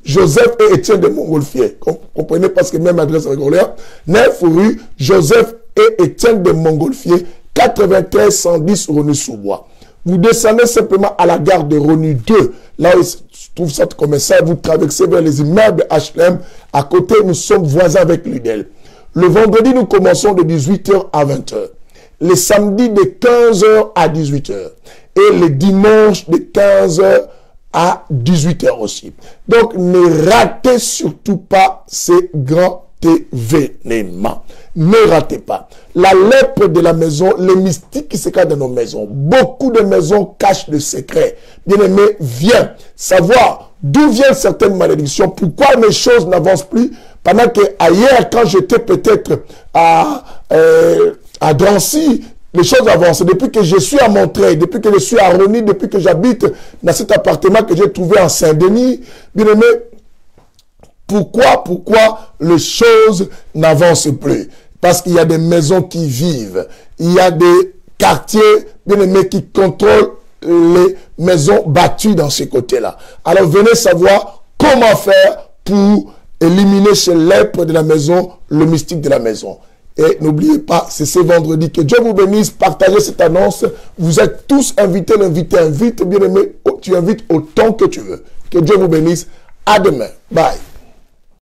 Joseph et Étienne de Montgolfier. Comprenez, parce que même adresse avec Orléans. 9 rue Joseph et Étienne de Montgolfier, 93 110 Rosny-sous-Bois. Vous descendez simplement à la gare de Rosny 2. Là où se trouve cette commerciale, vous traversez vers les immeubles HLM. À côté, nous sommes voisins avec l'UDEL. Le vendredi, nous commençons de 18h à 20h. Les samedis de 15h à 18h. Et les dimanches de 15h à 18h aussi. Donc, ne ratez surtout pas ces grands événements. Ne ratez pas. La lèpre de la maison, les mystiques qui se cachent dans nos maisons. Beaucoup de maisons cachent le secret. Bien-aimé, viens savoir d'où viennent certaines malédictions. Pourquoi mes choses n'avancent plus pendant que ailleurs, quand j'étais peut-être à Drancy, les choses avancent. Depuis que je suis à Montreuil, depuis que je suis à Rosny, depuis que j'habite dans cet appartement que j'ai trouvé en Saint-Denis, bien aimé, Pourquoi les choses n'avancent plus? Parce qu'il y a des maisons qui vivent. Il y a des quartiers, bien aimés, qui contrôlent les maisons battues dans ces côtés-là. Alors venez savoir comment faire pour éliminer ce lèpre de la maison, le mystique de la maison. Et n'oubliez pas, c'est ce vendredi. Que Dieu vous bénisse. Partagez cette annonce. Vous êtes tous invités. L'invité invite, bien aimé. Tu invites autant que tu veux. Que Dieu vous bénisse. À demain. Bye.